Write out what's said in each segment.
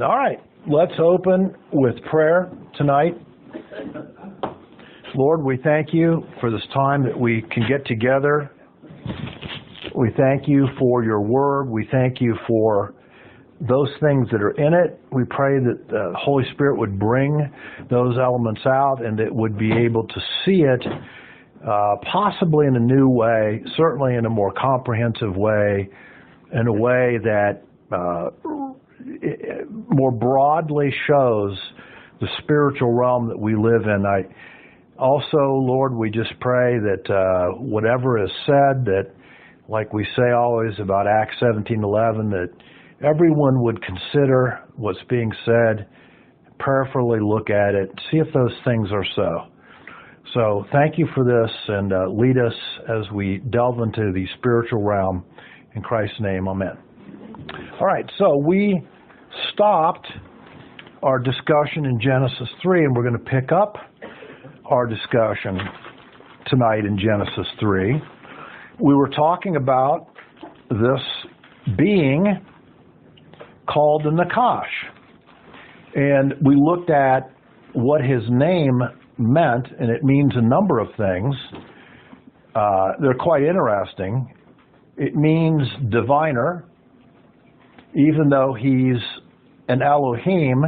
All right, let's open with prayer tonight. Lord, we thank you for this time that we can get together. We thank you for your word. We thank you for those things that are in it. We pray that the Holy Spirit would bring those elements out and that would be able to see it possibly in a new way, certainly in a more comprehensive way, in a way that more broadly shows the spiritual realm that we live in. Also, Lord, we just pray that whatever is said, that like we say always about Acts 17:11, that everyone would consider what's being said, prayerfully look at it, see if those things are so. So thank you for this, and lead us as we delve into the spiritual realm. In Christ's name, amen. All right, so we stopped our discussion in Genesis 3, and we're going to pick up our discussion tonight in Genesis 3. We were talking about this being called the Nakash, and we looked at what his name meant, and it means a number of things. They're quite interesting. It means diviner. Even though he's an Elohim,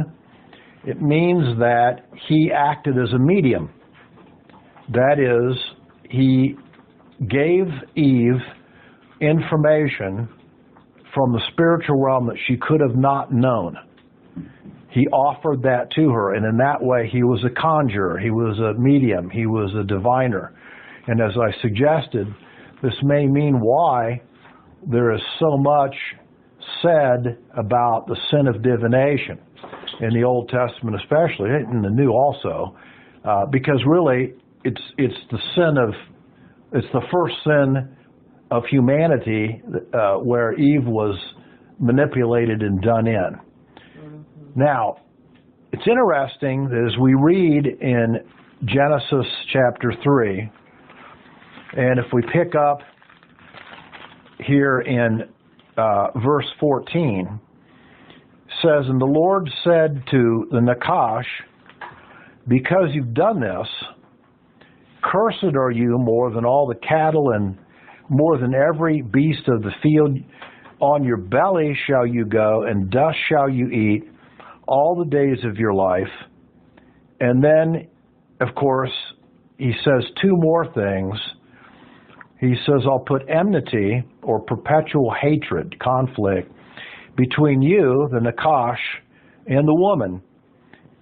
it means that he acted as a medium. That is, he gave Eve information from the spiritual realm that she could have not known. He offered that to her, and in that way he was a conjurer, he was a medium, he was a diviner. And as I suggested, this may mean why there is so much said about the sin of divination in the Old Testament especially, in the New also, because really it's the first sin of humanity where Eve was manipulated and done in. Now, it's interesting that as we read in Genesis chapter 3, and if we pick up here in verse 14, says, "And the Lord said to the Nakash, because you've done this, cursed are you more than all the cattle and more than every beast of the field. On your belly shall you go, and dust shall you eat all the days of your life." And then, of course, he says two more things. He says, "I'll put enmity," or perpetual hatred, conflict, "between you, the Nakash, and the woman,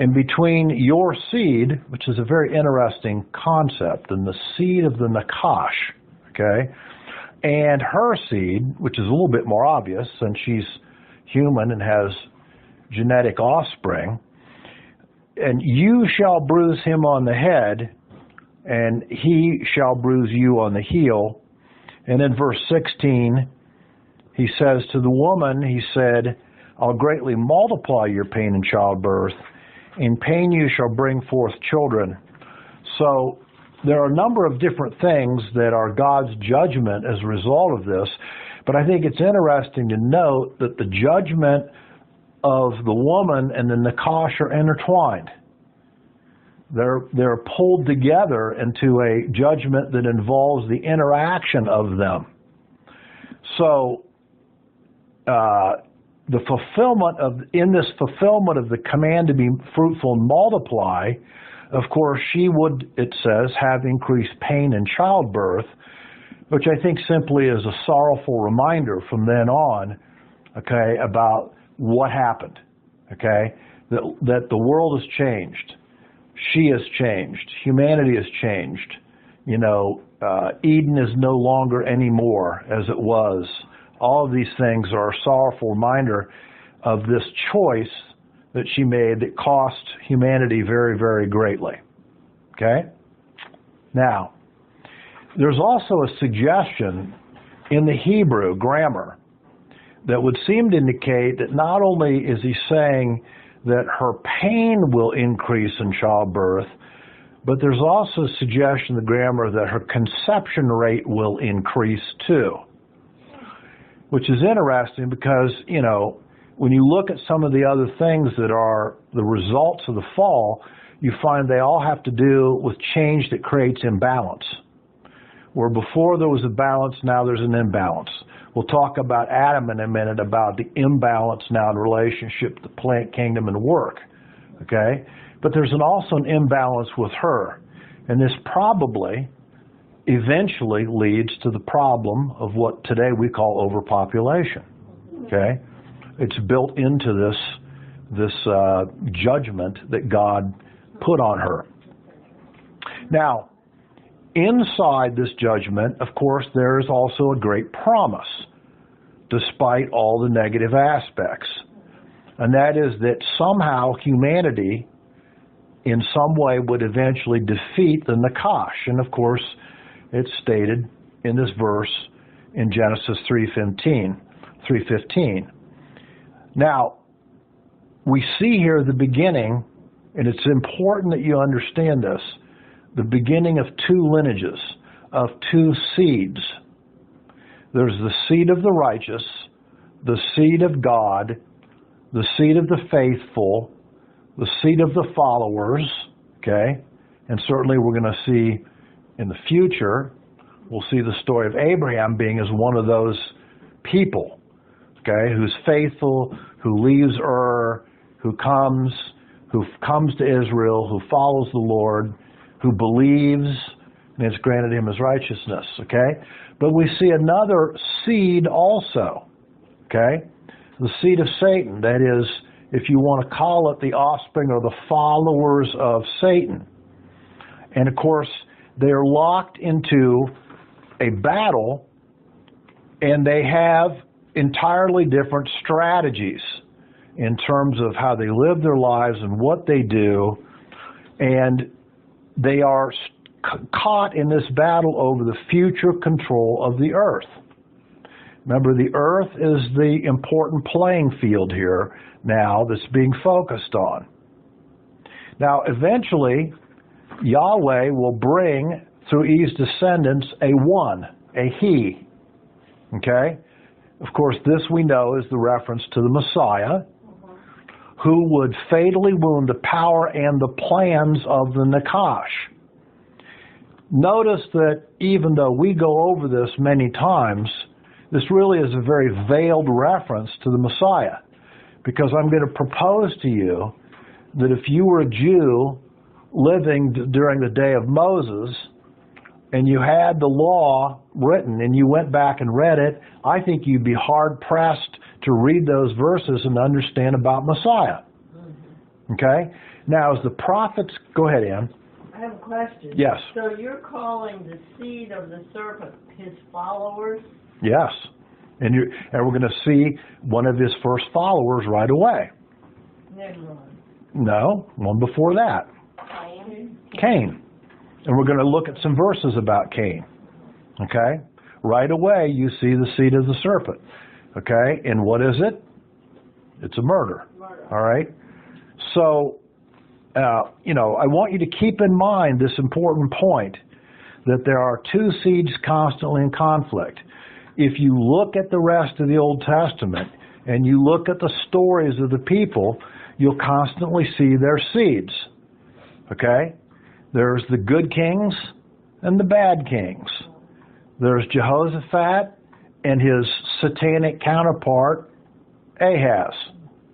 and between your seed," which is a very interesting concept, and the seed of the Nakash, okay, "and her seed," which is a little bit more obvious since she's human and has genetic offspring, "and you shall bruise him on the head, and he shall bruise you on the heel." And in verse 16, he says to the woman, he said, "I'll greatly multiply your pain in childbirth. In pain you shall bring forth children." So there are a number of different things that are God's judgment as a result of this. But I think it's interesting to note that the judgment of the woman and the Nakash are intertwined. They're pulled together into a judgment that involves the interaction of them. So the fulfillment in this fulfillment of the command to be fruitful and multiply, of course, she would, it says, have increased pain in childbirth, which I think simply is a sorrowful reminder from then on, okay, about what happened, okay, that the world has changed. She has changed. Humanity has changed. Eden is no longer anymore as it was. All of these things are a sorrowful reminder of this choice that she made that cost humanity very, very greatly. Okay? Now, there's also a suggestion in the Hebrew grammar that would seem to indicate that not only is he saying that her pain will increase in childbirth, but there's also a suggestion in the grammar that her conception rate will increase too. Which is interesting because, when you look at some of the other things that are the results of the fall, you find they all have to do with change that creates imbalance. Where before there was a balance, now there's an imbalance. We'll talk about Adam in a minute, about the imbalance now in relationship to the plant kingdom and work. Okay? But there's also an imbalance with her. And this probably eventually leads to the problem of what today we call overpopulation. Okay? It's built into this judgment that God put on her. Now, inside this judgment, of course, there is also a great promise, despite all the negative aspects. And that is that somehow humanity, in some way, would eventually defeat the Nakash. And of course, it's stated in this verse in Genesis 3:15. Now, we see here the beginning, and it's important that you understand this, the beginning of two lineages, of two seeds. There's the seed of the righteous, the seed of God, the seed of the faithful, the seed of the followers, okay? And certainly we're going to see in the future, we'll see the story of Abraham being as one of those people, okay, who's faithful, who leaves Ur, who comes to Israel, who follows the Lord, who believes, and it's granted him his righteousness, okay? But we see another seed also, okay? The seed of Satan, that is, if you want to call it the offspring or the followers of Satan. And of course, they're locked into a battle, and they have entirely different strategies in terms of how they live their lives and what they do, and they are caught in this battle over the future control of the earth. Remember, the earth is the important playing field here now that's being focused on. Now, eventually, Yahweh will bring, through Eve's descendants, a one, a he. Okay? Of course, this we know is the reference to the Messiah, who would fatally wound the power and the plans of the Nakash. Notice that even though we go over this many times, this really is a very veiled reference to the Messiah. Because I'm going to propose to you that if you were a Jew living during the day of Moses, and you had the law written and you went back and read it, I think you'd be hard-pressed to read those verses and understand about Messiah. Okay? Now, as the prophets... Go ahead, Ann. I have a question. Yes. So you're calling the seed of the serpent his followers? Yes. And we're going to see one of his first followers right away. Nimrod. No, one before that. Cain. And we're going to look at some verses about Cain. Okay? Right away, you see the seed of the serpent. Okay? And what is it? It's a murder. All right? So, I want you to keep in mind this important point, that there are two seeds constantly in conflict. If you look at the rest of the Old Testament and you look at the stories of the people, you'll constantly see their seeds. Okay? There's the good kings and the bad kings. There's Jehoshaphat and his satanic counterpart, Ahaz.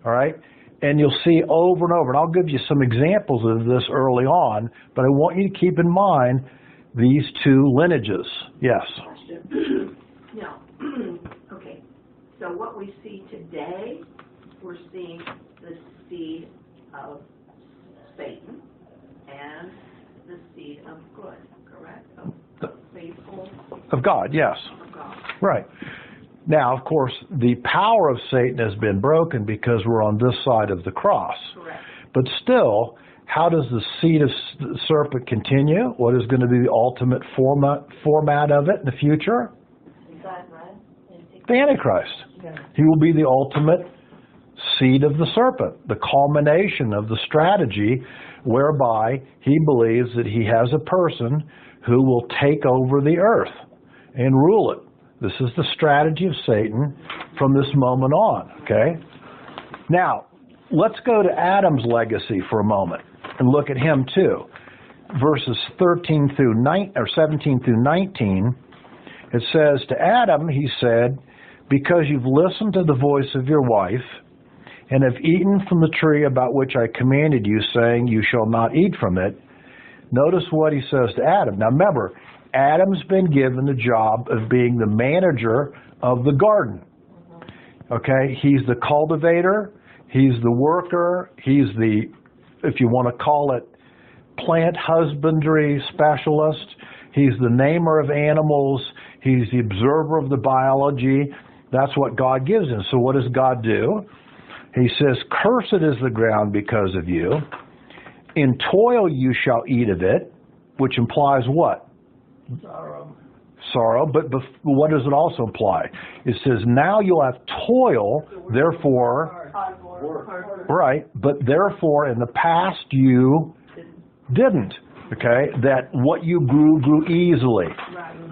All right? And you'll see over and over, and I'll give you some examples of this early on, but I want you to keep in mind these two lineages. Yes? No. Okay. So what we see today, we're seeing the seed of Satan and the seed of good, correct? Of faithful. Of God, yes. Of God. Right. Now, of course, the power of Satan has been broken because we're on this side of the cross. Correct. But still, how does the seed of the serpent continue? What is going to be the ultimate format of it in the future? The Antichrist. Yeah. He will be the ultimate seed of the serpent, the culmination of the strategy whereby he believes that he has a person who will take over the earth and rule it. This is the strategy of Satan from this moment on, okay? Now, let's go to Adam's legacy for a moment and look at him too. Verses 17 through 19, it says, to Adam, he said, because you've listened to the voice of your wife and have eaten from the tree about which I commanded you, saying, you shall not eat from it. Notice what he says to Adam. Now remember, Adam's been given the job of being the manager of the garden. Okay, he's the cultivator, he's the worker, he's the, if you want to call it, plant husbandry specialist, he's the namer of animals, he's the observer of the biology. That's what God gives him. So what does God do? He says, cursed is the ground because of you. In toil you shall eat of it, which implies what? Sorrow. But what does it also imply? It says, now you'll have toil, therefore, right, but therefore in the past you didn't. Okay, that what you grew easily.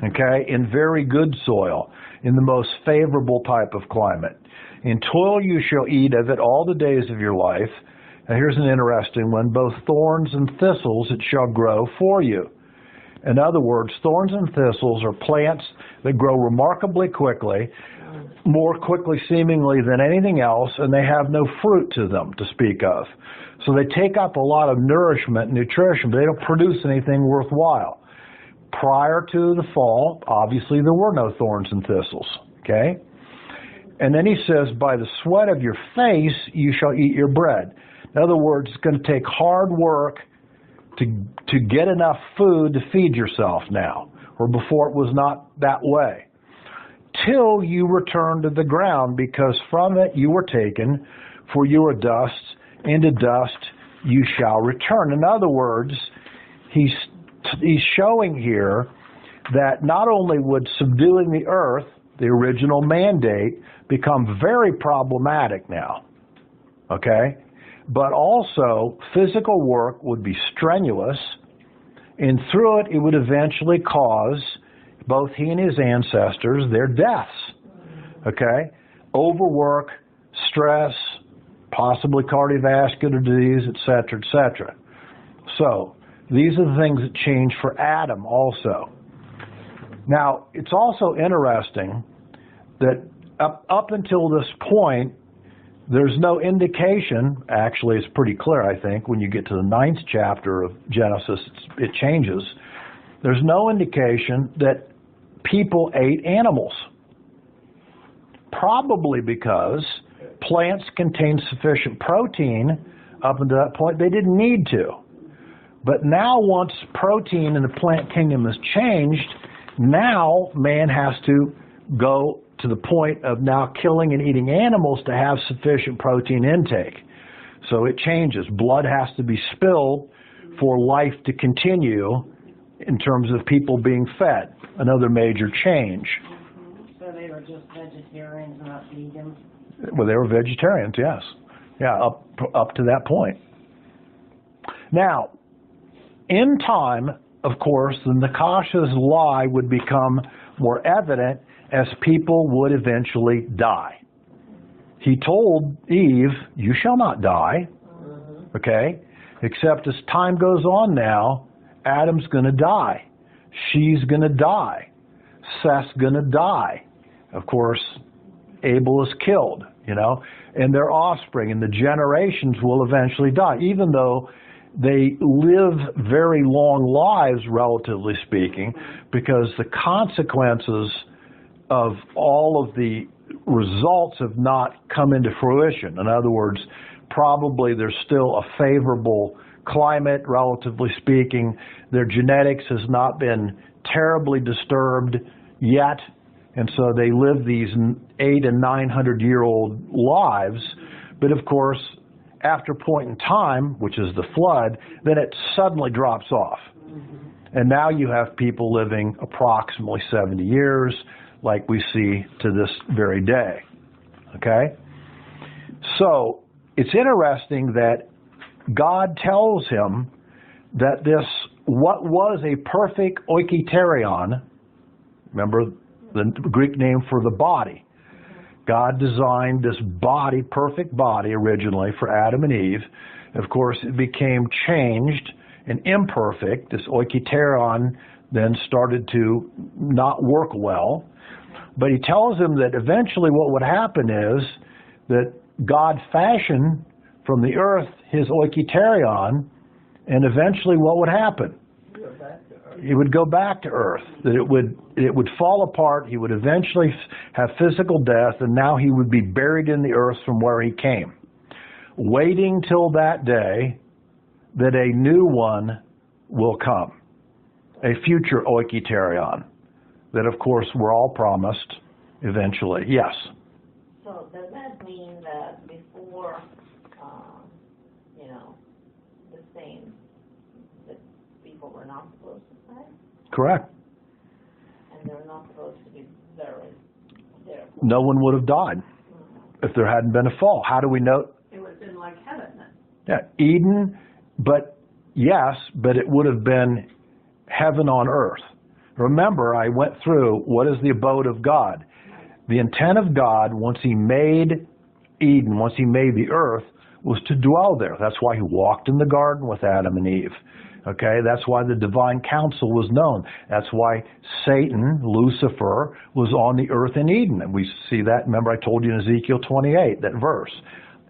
Okay, in very good soil, in the most favorable type of climate. In toil you shall eat of it all the days of your life. Now here's an interesting one. Both thorns and thistles it shall grow for you. In other words, thorns and thistles are plants that grow remarkably quickly, more quickly seemingly than anything else, and they have no fruit to them to speak of. So they take up a lot of nourishment and nutrition, but they don't produce anything worthwhile. Prior to the fall, obviously there were no thorns and thistles. Okay? And then he says, by the sweat of your face you shall eat your bread. In other words, it's going to take hard work to get enough food to feed yourself now, or before it was not that way. Till you return to the ground, because from it you were taken, for you are dust, and to dust you shall return. In other words, he's showing here that not only would subduing the earth, the original mandate, become very problematic now, okay? But also, physical work would be strenuous, and through it would eventually cause both he and his ancestors their deaths, okay? Overwork, stress, possibly cardiovascular disease, etc., etc. So, these are the things that change for Adam also. Now, it's also interesting that up until this point, there's no indication, actually it's pretty clear I think, when you get to the 9th chapter of Genesis, it changes. There's no indication that people ate animals. Probably because plants contain sufficient protein up until that point, they didn't need to. But now once protein in the plant kingdom has changed, now man has to go to the point of now killing and eating animals to have sufficient protein intake. So it changes. Blood has to be spilled for life to continue in terms of people being fed. Another major change. So they were just vegetarians, not vegans? Well, they were vegetarians, yes. Yeah, up to that point. Now, in time, of course, the Nakash's lie would become more evident as people would eventually die. He told Eve, you shall not die, okay? Except as time goes on now, Adam's going to die. She's going to die. Seth's going to die. Of course, Abel is killed, and their offspring and the generations will eventually die, even though they live very long lives, relatively speaking, because the consequences of all of the results have not come into fruition. In other words, probably there's still a favorable climate, relatively speaking. Their genetics has not been terribly disturbed yet, and so they live these 800 and 900-year-old lives. But of course, after a point in time, which is the flood, then it suddenly drops off. And now you have people living approximately 70 years, like we see to this very day. Okay? So, it's interesting that God tells him that this, what was a perfect oikoterion, remember the Greek name for the body, God designed this body, perfect body originally for Adam and Eve. Of course, it became changed and imperfect. This oikaiterion then started to not work well. But he tells him that eventually what would happen is that God fashioned from the earth his oikaiterion, and eventually what would happen? He would go back to earth, that it would fall apart, he would eventually have physical death, and now he would be buried in the earth from where he came, waiting till that day that a new one will come, a future oikaiterion, that of course we're all promised eventually. Yes? So does that mean that before, the saints, that people were not supposed to pray? Correct. And they're not supposed to be buried there? No one would have died if there hadn't been a fall. How do we know? It would have been like heaven then. Yeah, Eden, but yes, but it would have been heaven on earth. Remember, I went through what is the abode of God. The intent of God, once he made Eden, once he made the earth, was to dwell there. That's why he walked in the garden with Adam and Eve. Okay, that's why the divine counsel was known. That's why Satan, Lucifer, was on the earth in Eden. And we see that, remember I told you in Ezekiel 28, that verse.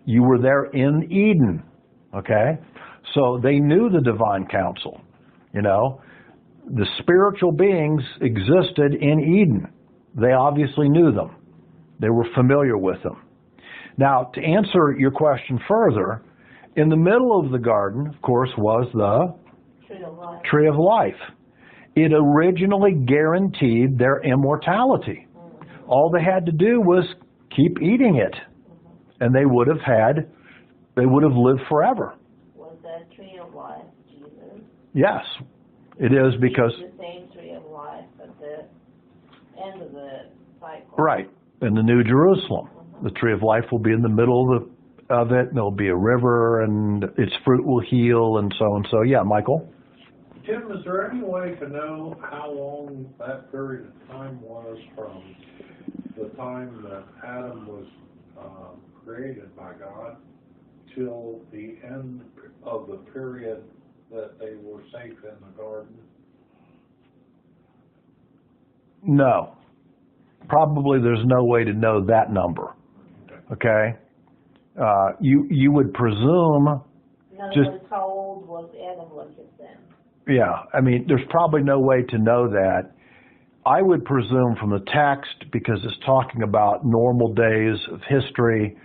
You were there in Eden. Okay? So they knew the divine counsel. The spiritual beings existed in Eden. They obviously knew them. They were familiar with them. Now, to answer your question further, in the middle of the garden, of course, was the Tree of Life. It originally guaranteed their immortality. All they had to do was keep eating it, and they would have lived forever. Was that Tree of Life Jesus? Yes, it is, because the same Tree of Life at the end of the cycle. Right, in the New Jerusalem. The Tree of Life will be in the middle of it, and there'll be a river, and its fruit will heal, and so and so. Yeah, Michael? Tim, is there any way to know how long that period of time was from the time that Adam was created by God till the end of the period that they were safe in the garden? No. Probably there's no way to know that number. Okay? You would presume... In other just words, how old was Adam when he sinned? Yeah, I mean, there's probably no way to know that. I would presume from the text, because it's talking about normal days of history,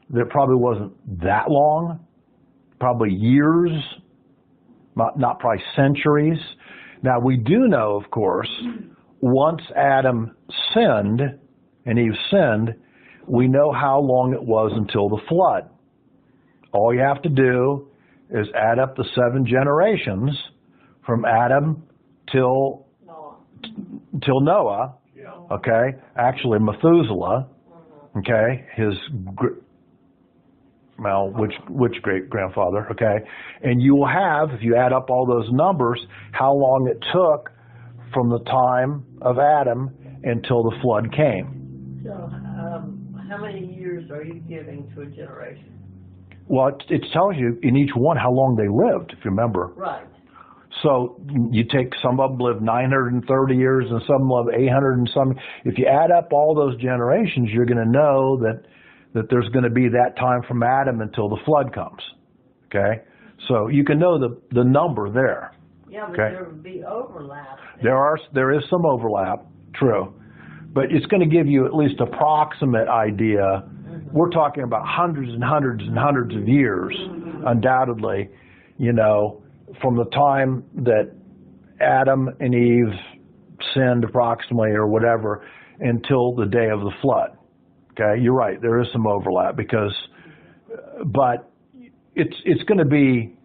that it probably wasn't that long, probably years, not probably centuries. Now, we do know, of course, once Adam sinned, and Eve sinned, we know how long it was until the flood. All you have to do is add up the 7 generations from Adam till Noah, okay? Actually, Methuselah, okay? Which great-grandfather, okay? And you will have, if you add up all those numbers, how long it took from the time of Adam until the flood came. So, how many years are you giving to a generation? Well, it tells you in each one how long they lived, if you remember. Right. So you take, some of them live 930 years and some live 800 and some. If you add up all those generations, you're going to know that there's going to be that time from Adam until the flood comes. Okay? So you can know the number there. Yeah, but okay? there would be overlap. There is some overlap, true. But it's going to give you at least approximate idea. Mm-hmm. We're talking about hundreds and hundreds and hundreds of years, undoubtedly, from the time that Adam and Eve sinned approximately or whatever until the day of the flood. Okay, you're right. There is some overlap but it's going to be,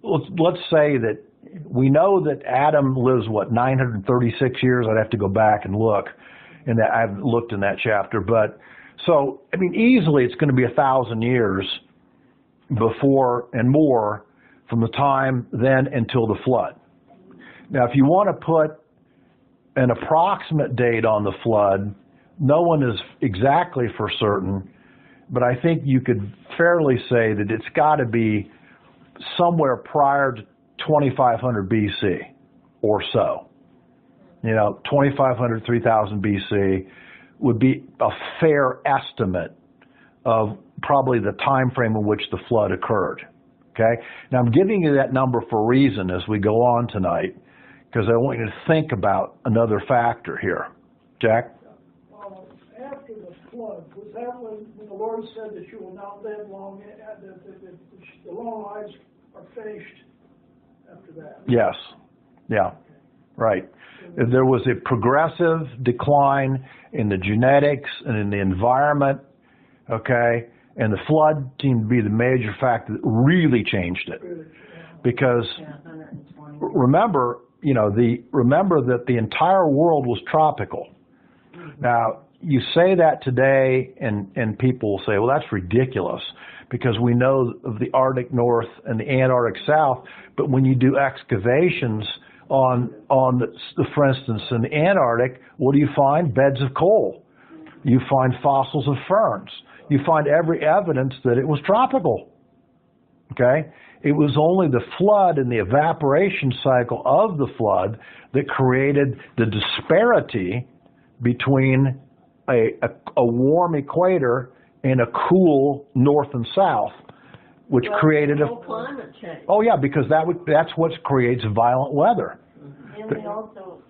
let's say that we know that Adam lives, 936 years? I'd have to go back and look. And I haven't looked in that chapter. But so, I mean, easily it's going to be 1,000 years before and more from the time then until the flood. Now, if you want to put an approximate date on the flood, No one is exactly for certain, but I think you could fairly say that it's got to be somewhere prior to 2500 BC or so. 2500, 3000 BC would be a fair estimate of probably the time frame in which the flood occurred. Okay? Now I'm giving you that number for a reason as we go on tonight, because I want you to think about another factor here. Jack? After the flood, was that when the Lord said that you will not live long, that the long lives are finished after that? Yes. Yeah. Right. There was a progressive decline in the genetics and in the environment, okay, and the flood seemed to be the major factor that really changed it. Because remember that the entire world was tropical. Now, you say that today, and people will say, well, that's ridiculous, because we know of the Arctic North and the Antarctic South, but when you do excavations for instance, in the Antarctic, what do you find? Beds of coal. You find fossils of ferns. You find every evidence that it was tropical. Okay? It was only the flood and the evaporation cycle of the flood that created the disparity between a warm equator and a cool north and south, which created climate change. Oh yeah, because that's what creates violent weather. And they also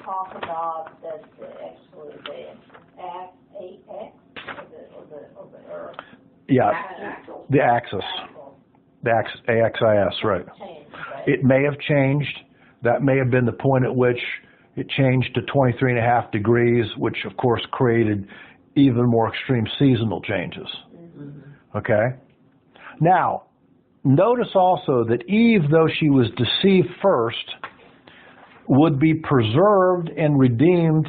talk about that actually the AX of the Earth. Yeah, the axis, AXIS, right. Changed, right? It may have changed. That may have been the point at which it changed to 23.5 degrees, which of course created even more extreme seasonal changes. Okay? Now, notice also that Eve, though she was deceived first, would be preserved and redeemed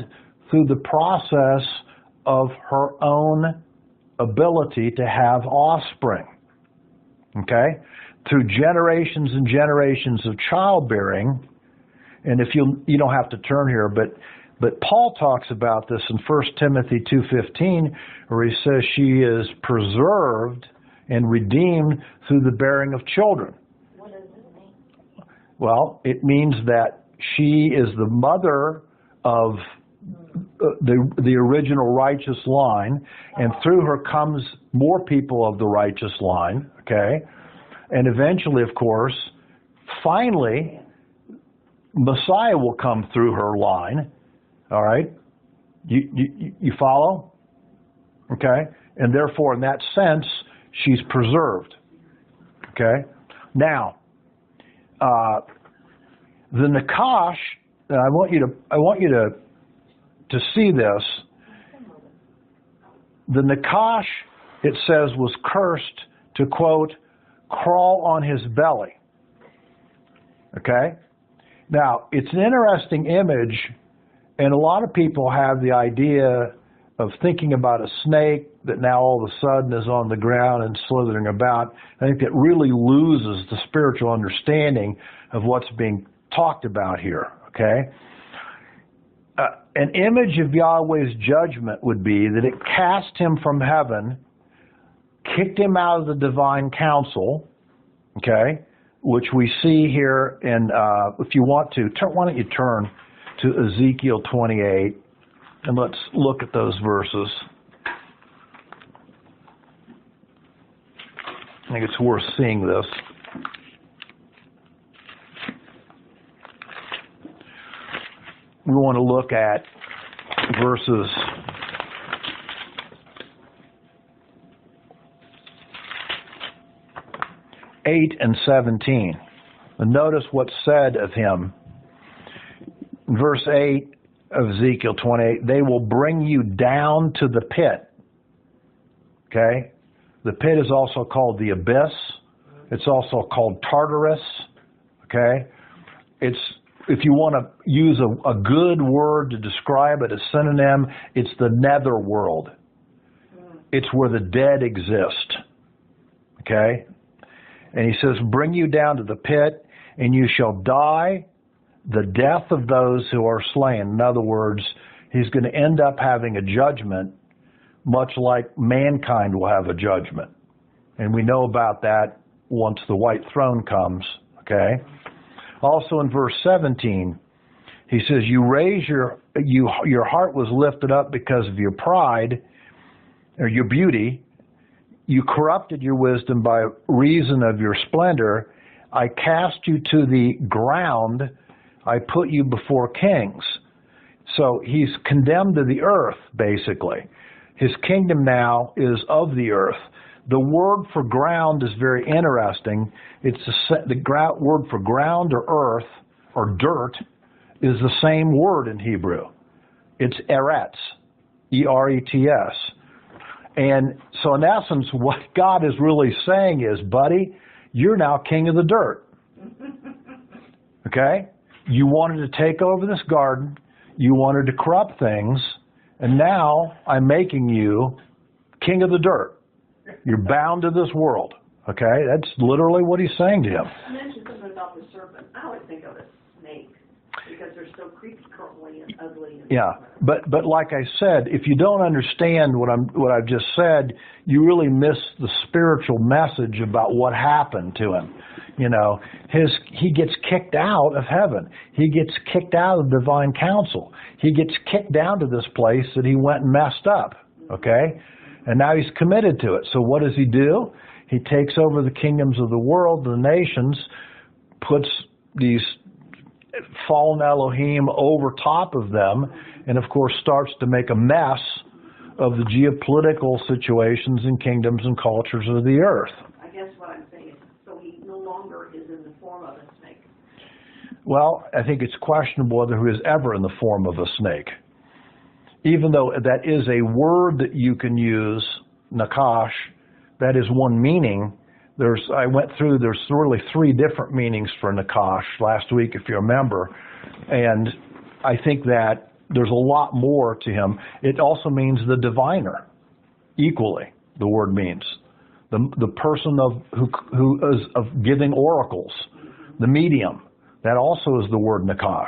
through the process of her own ability to have offspring. Okay? Through generations and generations of childbearing, and if you don't have to turn here, but Paul talks about this in 1 Timothy 2:15, where he says she is preserved and redeemed through the bearing of children. What does it mean? Well, it means that she is the mother of the original righteous line, and through her comes more people of the righteous line, okay? And eventually, of course, finally, Messiah will come through her line, all right? You follow? Okay? And therefore, in that sense, she's preserved. Okay? Now, the Nakash, and I want you to see this. The Nakash, it says, was cursed to, quote, crawl on his belly. Okay? Now, it's an interesting image, and a lot of people have the idea of thinking about a snake that now all of a sudden is on the ground and slithering about. I think that really loses the spiritual understanding of what's being talked about here, okay? An image of Yahweh's judgment would be that it cast him from heaven, kicked him out of the divine council, okay, which we see here in, if you want to, why don't you turn to Ezekiel 28, and let's look at those verses. I think it's worth seeing this. We want to look at verses 8 and 17. And notice what's said of him. In verse 8 of Ezekiel 28, they will bring you down to the pit. Okay? The pit is also called the abyss. It's also called Tartarus. Okay? It's, if you want to use a good word to describe it, a synonym, it's the nether world. It's where the dead exist. Okay? And he says, bring you down to the pit, and you shall die the death of those who are slain. In other words, he's going to end up having a judgment, much like mankind will have a judgment. And we know about that once the white throne comes, okay? Also in verse 17, he says, your heart was lifted up because of your pride, or your beauty. You corrupted your wisdom by reason of your splendor. I cast you to the ground. I put you before kings. So he's condemned to the earth, basically. His kingdom now is of the earth. The word for ground is very interesting. It's the word for ground or earth or dirt is the same word in Hebrew. It's eretz, E-R-E-T-S. And so in essence, what God is really saying is, buddy, you're now king of the dirt. Okay? You wanted to take over this garden. You wanted to corrupt things. And now I'm making you king of the dirt. You're bound to this world. Okay? That's literally what he's saying to him. You mentioned something about the serpent. I always think of a snake because they're so creepy, curly, and ugly. And yeah, but like I said, if you don't understand what I've just said, you really miss the spiritual message about what happened to him. You know, he gets kicked out of heaven. He gets kicked out of divine counsel. He gets kicked down to this place that he went and messed up. Okay, and now he's committed to it. So what does he do? He takes over the kingdoms of the world, the nations, puts these fallen Elohim over top of them, and of course starts to make a mess of the geopolitical situations and kingdoms and cultures of the earth. I guess what I'm saying is, so he no longer is in the form of a snake. Well, I think it's questionable whether he is ever in the form of a snake. Even though that is a word that you can use, nakash, that is one meaning. There's really three different meanings for nakash last week, if you remember. And I think that there's a lot more to him. It also means the diviner, equally, the word means. The person who is of giving oracles, the medium. That also is the word nakash.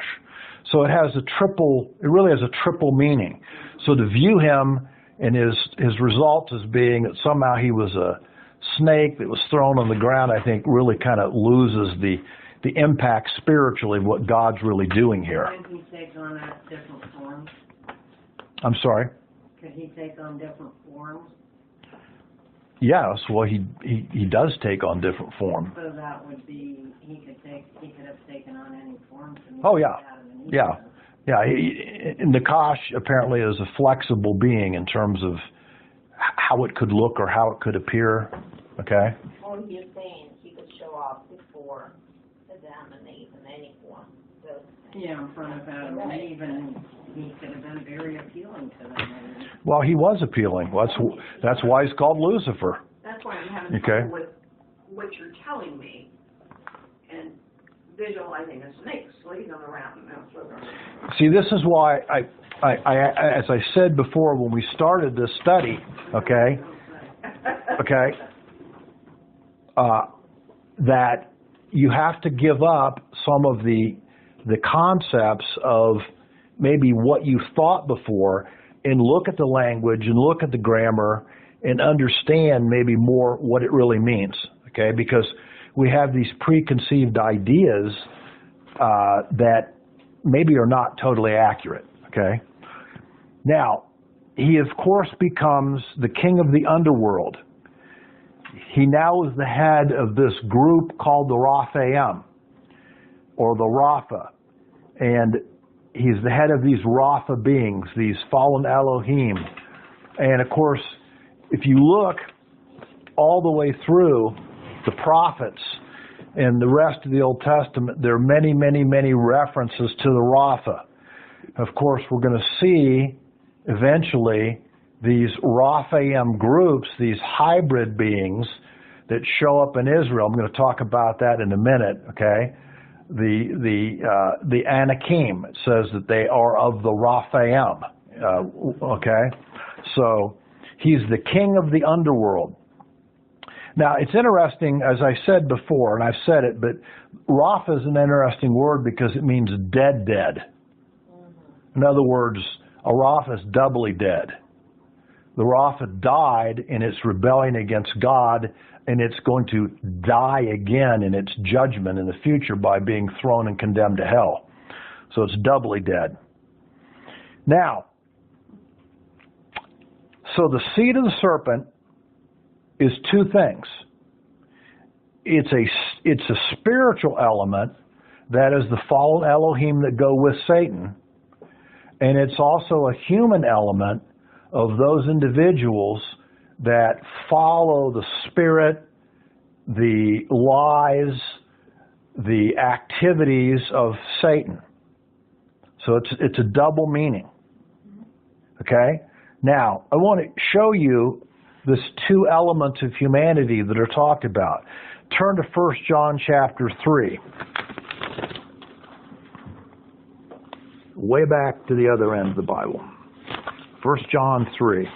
So it really has a triple meaning. So to view him and his results as being that somehow he was a snake that was thrown on the ground, I think really kind of loses the impact spiritually of what God's really doing here. Could he take on different forms? I'm sorry? Could he take on different forms? Yes, well he does take on different form. So that would be, he could have taken on any form. Oh yeah. Yeah, Nakash apparently is a flexible being in terms of how it could look or how it could appear, okay? Or you're saying he could show up before Adam and Eve in any form. So, Yeah, in front of Adam and Eve, and he could have been very appealing to them. Well, he was appealing. That's why he's called Lucifer. That's why I'm having Okay. trouble with what you're telling me and visualizing a snake slithering around. See, this is why as I said before when we started this study, okay, that you have to give up some of the concepts of maybe what you thought before and look at the language and look at the grammar and understand maybe more what it really means, okay? Because we have these preconceived ideas that maybe are not totally accurate, okay? Now, he of course becomes the king of the underworld. He now is the head of this group called the Raphaim, or the Rapha. And he's the head of these Rapha beings, these fallen Elohim. And of course, if you look all the way through the prophets and the rest of the Old Testament, there are many, many, many references to the Rapha. Of course, we're going to see eventually these Raphaim groups, these hybrid beings that show up in Israel. I'm going to talk about that in a minute, okay? The Anakim, it says that they are of the Raphaim, okay? So he's the king of the underworld. Now, it's interesting, as I said before, and I've said it, but Rapha is an interesting word because it means dead. In other words, a Rapha is doubly dead. The Rapha died in its rebellion against God, and it's going to die again in its judgment in the future by being thrown and condemned to hell. So it's doubly dead. Now, so the seed of the serpent is two things. It's a spiritual element, that is the fallen Elohim that go with Satan, and it's also a human element of those individuals that follow the spirit, the lies, the activities of Satan. So it's a double meaning. Okay? Now, I want to show you this two elements of humanity that are talked about. Turn to 1 John chapter 3. Way back to the other end of the Bible. 1 John 3.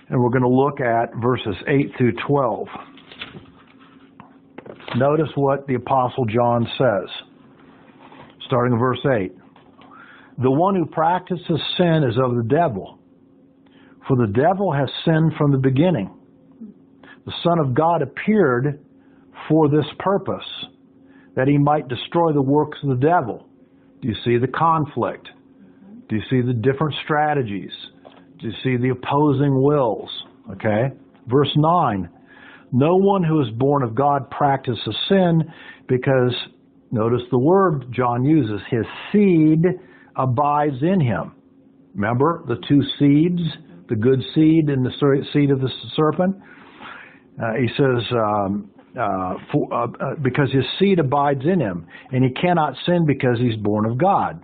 And we're going to look at verses 8 through 12. Notice what the Apostle John says, starting in verse 8. The one who practices sin is of the devil, for the devil has sinned from the beginning. The Son of God appeared for this purpose, that he might destroy the works of the devil. Do you see the conflict? Do you see the different strategies? Do you see the opposing wills? Okay. Verse 9. No one who is born of God practices sin because, notice the word John uses, his seed abides in him. Remember the two seeds, the good seed and the seed of the serpent? He says, because his seed abides in him, and he cannot sin because he's born of God.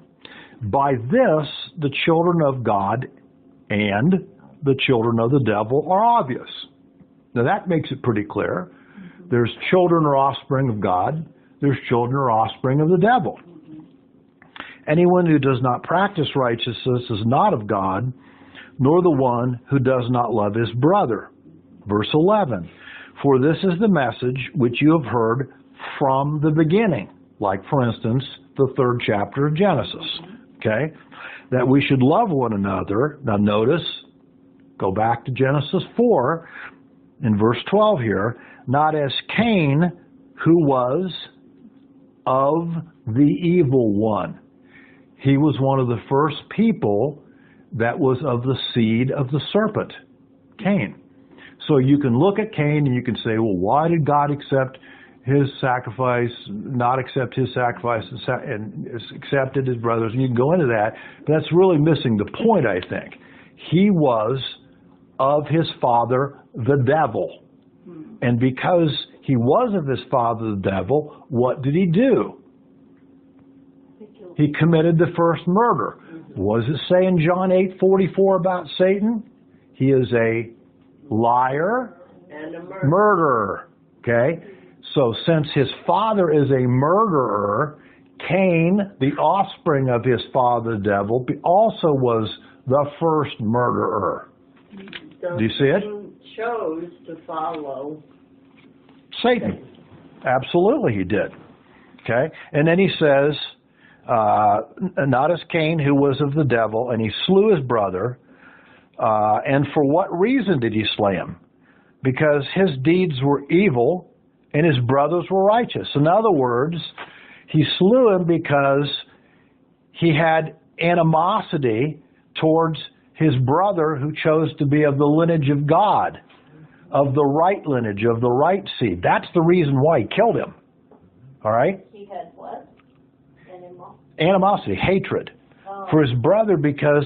By this, the children of God and the children of the devil are obvious. Now that makes it pretty clear. There's children or offspring of God. There's children or offspring of the devil. Anyone who does not practice righteousness is not of God, nor the one who does not love his brother. Verse 11. For this is the message which you have heard from the beginning. Like, for instance, the 3rd chapter of Genesis. Okay? That we should love one another. Now notice, go back to Genesis 4, in verse 12 here, not as Cain, who was of the evil one. He was one of the first people that was of the seed of the serpent, Cain. So you can look at Cain and you can say, well, why did God accept his sacrifice, not accept his sacrifice, and accepted his brothers? And you can go into that, but that's really missing the point, I think. He was of his father, the devil. And because he was of his father, the devil, what did he do? He committed the first murder. What does it say in John 8:44 about Satan? He is a liar And a murderer. Okay? So since his father is a murderer, Cain, the offspring of his father, the devil, also was the first murderer. Do you see it? Chose to follow Satan. Absolutely he did. Okay? And then he says, not as Cain, who was of the devil, and he slew his brother. And for what reason did he slay him? Because his deeds were evil and his brothers were righteous. In other words, he slew him because he had animosity towards his brother who chose to be of the lineage of God, of the right lineage, of the right seed. That's the reason why he killed him. All right? He had what? Animosity, hatred for his brother because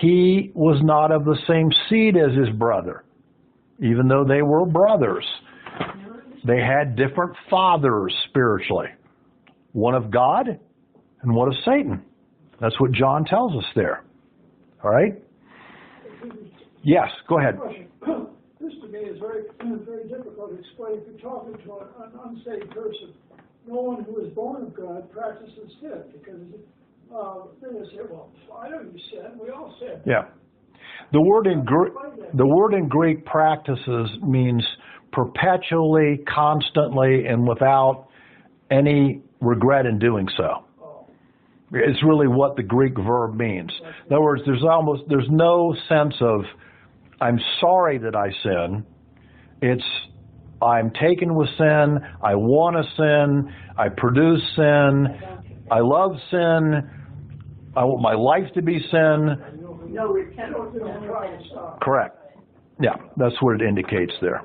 he was not of the same seed as his brother, even though they were brothers. They had different fathers spiritually, one of God and one of Satan. That's what John tells us there. All right? Yes, go ahead. This to me is very, very difficult to explain. If you're talking to an unsaved person, no one who is born of God practices sin, because then they say, well, I know you sin. We all sin. Yeah. The word in Greek practices means perpetually, constantly, and without any regret in doing so. It's really what the Greek verb means. In other words, there's no sense of, I'm sorry that I sin. It's, I'm taken with sin, I want to sin, I produce sin, I love sin, I want my life to be sin. No repentance. Correct. Yeah, that's what it indicates there.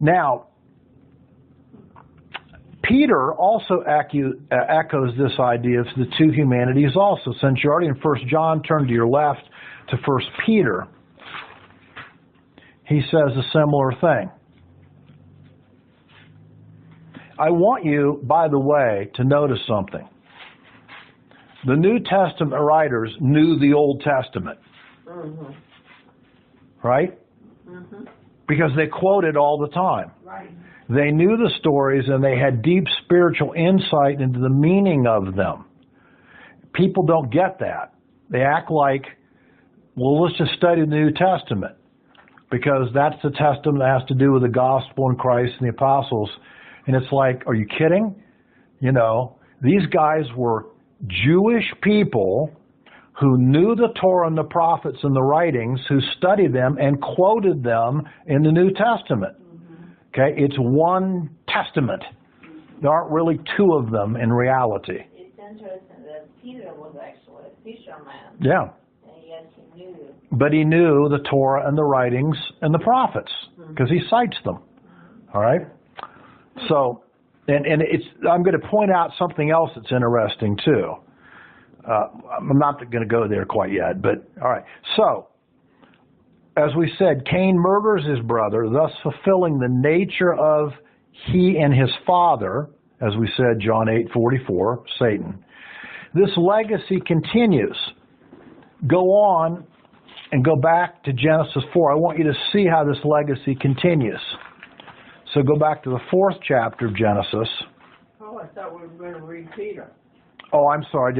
Now, Peter also echoes this idea of the two humanities also. Since you're already in 1 John, turn to your left to 1 Peter. He says a similar thing. I want you, by the way, to notice something. The New Testament writers knew the Old Testament. Mm-hmm. Right? Mm-hmm. Because they quoted all the time. Right. They knew the stories and they had deep spiritual insight into the meaning of them. People don't get that. They act like, well, let's just study the New Testament because that's the testament that has to do with the gospel and Christ and the apostles. And it's like, are you kidding? You know, these guys were Jewish people who knew the Torah and the prophets and the writings, who studied them and quoted them in the New Testament. Okay, it's one testament. There aren't really two of them in reality. It's interesting that Peter was actually a fisherman, Yeah. and yet he knew. But he knew the Torah and the writings and the prophets because he cites them. All right? So, and it's, I'm going to point out something else that's interesting too. I'm not going to go there quite yet, but all right. So, as we said, Cain murders his brother, thus fulfilling the nature of he and his father, as we said, John 8:44, Satan. This legacy continues. Go on and go back to Genesis 4. I want you to see how this legacy continues. So go back to the 4th chapter of Genesis. Oh, I thought we were going to read Peter. Oh, I'm sorry.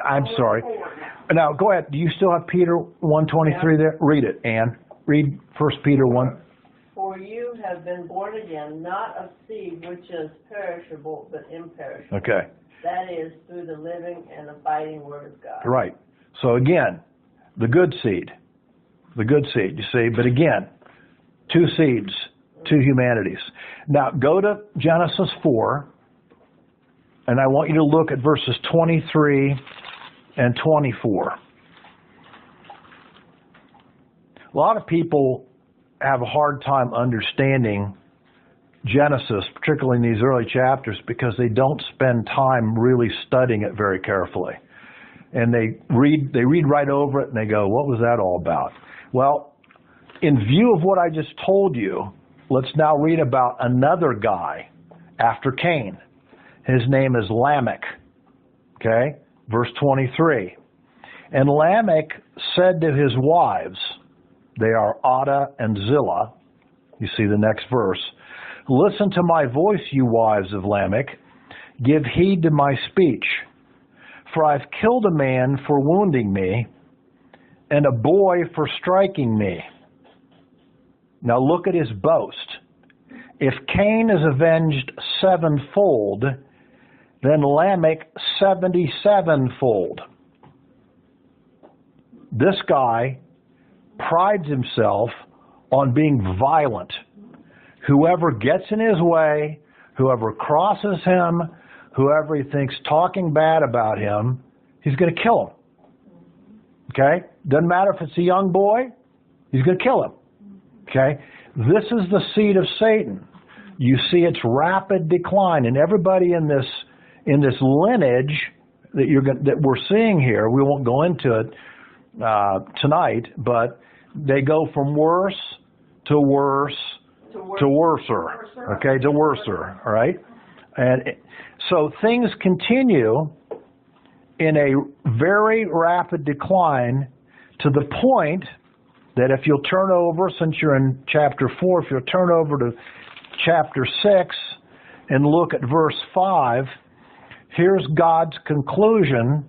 I'm sorry. Now, go ahead. Do you still have Peter 1:23 there? Read it, Ann. Read 1 Peter 1. For you have been born again, not of seed which is perishable, but imperishable. Okay. That is, through the living and abiding Word of God. Right. So again, the good seed. The good seed, you see. But again, two seeds, two humanities. Now, go to Genesis 4. And I want you to look at verses 23 and 24. A lot of people have a hard time understanding Genesis, particularly in these early chapters, because they don't spend time really studying it very carefully. And they read right over it and they go, what was that all about? Well, in view of what I just told you, let's now read about another guy after Cain. His name is Lamech. Okay? Verse 23. And Lamech said to his wives, they are Adah and Zillah. You see the next verse. Listen to my voice, you wives of Lamech. Give heed to my speech. For I've killed a man for wounding me, and a boy for striking me. Now look at his boast. If Cain is avenged sevenfold, then Lamech 77-fold. This guy prides himself on being violent. Whoever gets in his way, whoever crosses him, whoever he thinks talking bad about him, he's going to kill him. Okay? Doesn't matter if it's a young boy, he's going to kill him. Okay? This is the seed of Satan. You see its rapid decline, and everybody in this lineage that we're seeing here, we won't go into it tonight, but they go from worse to worse to worser. Okay, to worser. All right, and so things continue in a very rapid decline to the point that if you'll turn over, since you're in chapter 4, if you'll turn over to chapter 6 and look at verse 5, here's God's conclusion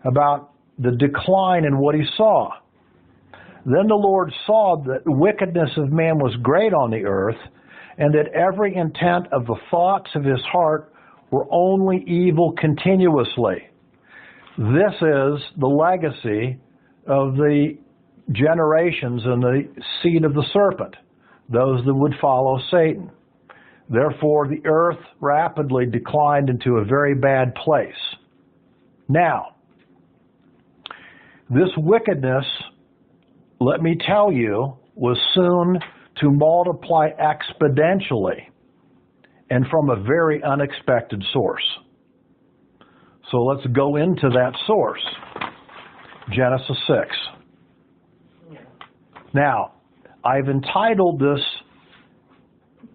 about the decline in what he saw. Then the Lord saw that the wickedness of man was great on the earth, and that every intent of the thoughts of his heart were only evil continuously. This is the legacy of the generations and the seed of the serpent, those that would follow Satan. Therefore, the earth rapidly declined into a very bad place. Now, this wickedness, let me tell you, was soon to multiply exponentially and from a very unexpected source. So let's go into that source. Genesis 6. Now, I've entitled this,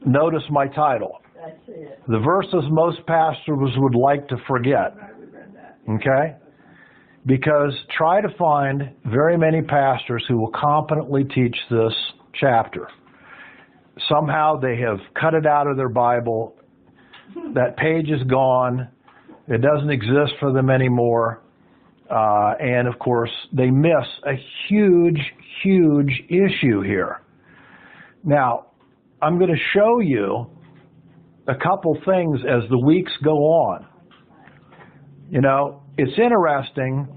notice my title, That's it. the verses most pastors would like to forget. Okay? Because try to find very many pastors who will competently teach this chapter. Somehow they have cut it out of their Bible. That page is gone. It doesn't exist for them anymore. And of course, they miss a huge, huge issue here. Now, I'm going to show you a couple things as the weeks go on. You know, it's interesting.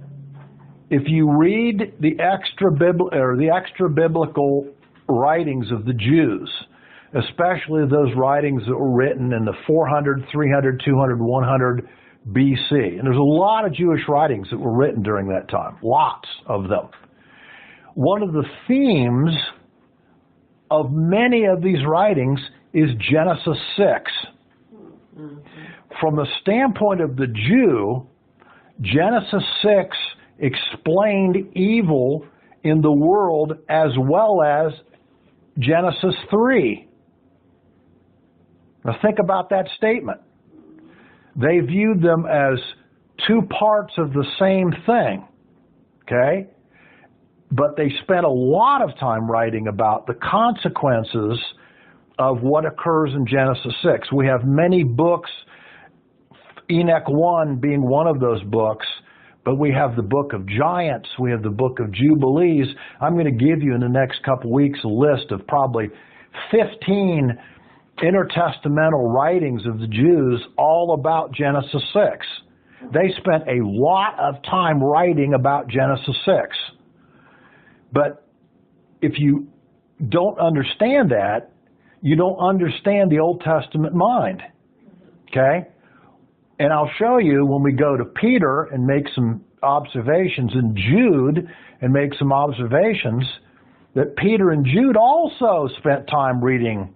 If you read the extra biblical writings of the Jews, especially those writings that were written in the 400, 300, 200, 100 BC, and there's a lot of Jewish writings that were written during that time, lots of them. One of the themes of many of these writings is Genesis 6. From the standpoint of the Jew, Genesis 6 explained evil in the world as well as Genesis 3. Now think about that statement. They viewed them as two parts of the same thing, okay? But they spent a lot of time writing about the consequences of what occurs in Genesis 6. We have many books, Enoch 1 being one of those books, but we have the book of Giants, we have the book of Jubilees. I'm going to give you in the next couple weeks a list of probably 15 intertestamental writings of the Jews all about Genesis 6. They spent a lot of time writing about Genesis 6. But if you don't understand that, you don't understand the Old Testament mind. Okay? And I'll show you when we go to Peter and make some observations, and Jude and make some observations, that Peter and Jude also spent time reading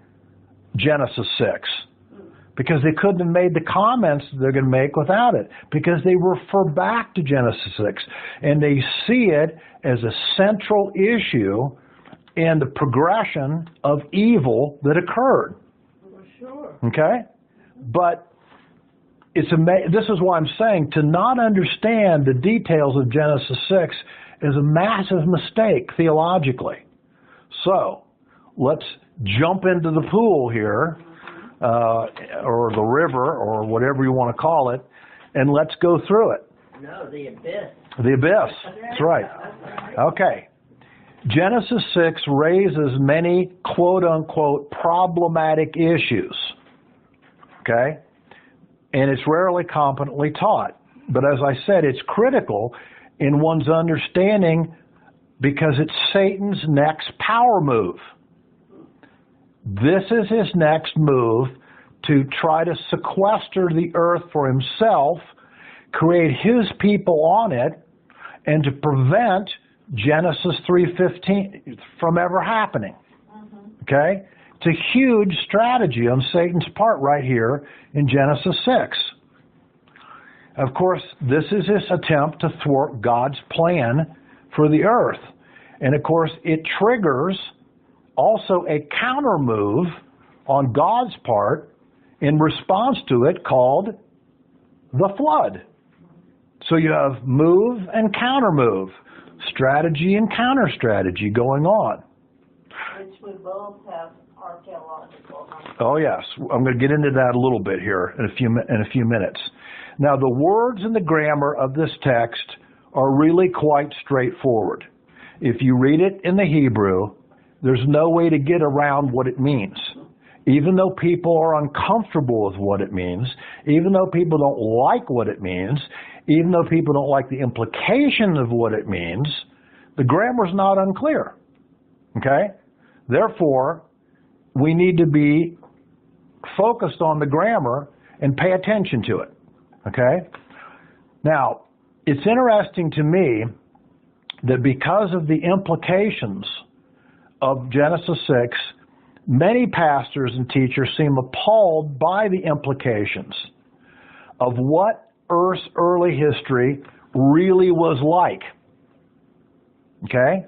Genesis 6. Because they couldn't have made the comments they're going to make without it. Because they refer back to Genesis 6. And they see it as a central issue in the progression of evil that occurred. For sure. Okay? But this is why I'm saying to not understand the details of Genesis 6 is a massive mistake theologically. So, let's jump into the pool here, or the river, or whatever you want to call it, and let's go through it. No, the abyss. The abyss. That's right. Okay. Genesis 6 raises many quote-unquote problematic issues. Okay? And it's rarely competently taught. But as I said, it's critical in one's understanding because it's Satan's next power move. This is his next move to try to sequester the earth for himself, create his people on it, and to prevent Genesis 3:15 from ever happening. Okay? It's a huge strategy on Satan's part right here in Genesis 6. Of course, this is his attempt to thwart God's plan for the earth. And of course, it triggers also a counter move on God's part in response to it called the flood. So you have move and counter move, strategy and counter strategy going on. Which we both have archaeological. Oh yes, I'm going to get into that a little bit here in a few minutes. Now the words and the grammar of this text are really quite straightforward. if you read it in the Hebrew, there's no way to get around what it means. Even though people are uncomfortable with what it means, even though people don't like what it means, even though people don't like the implication of what it means, the grammar's not unclear. Okay? Therefore, we need to be focused on the grammar and pay attention to it. Okay? Now, it's interesting to me that because of the implications of Genesis 6, many pastors and teachers seem appalled by the implications of what Earth's early history really was like. Okay?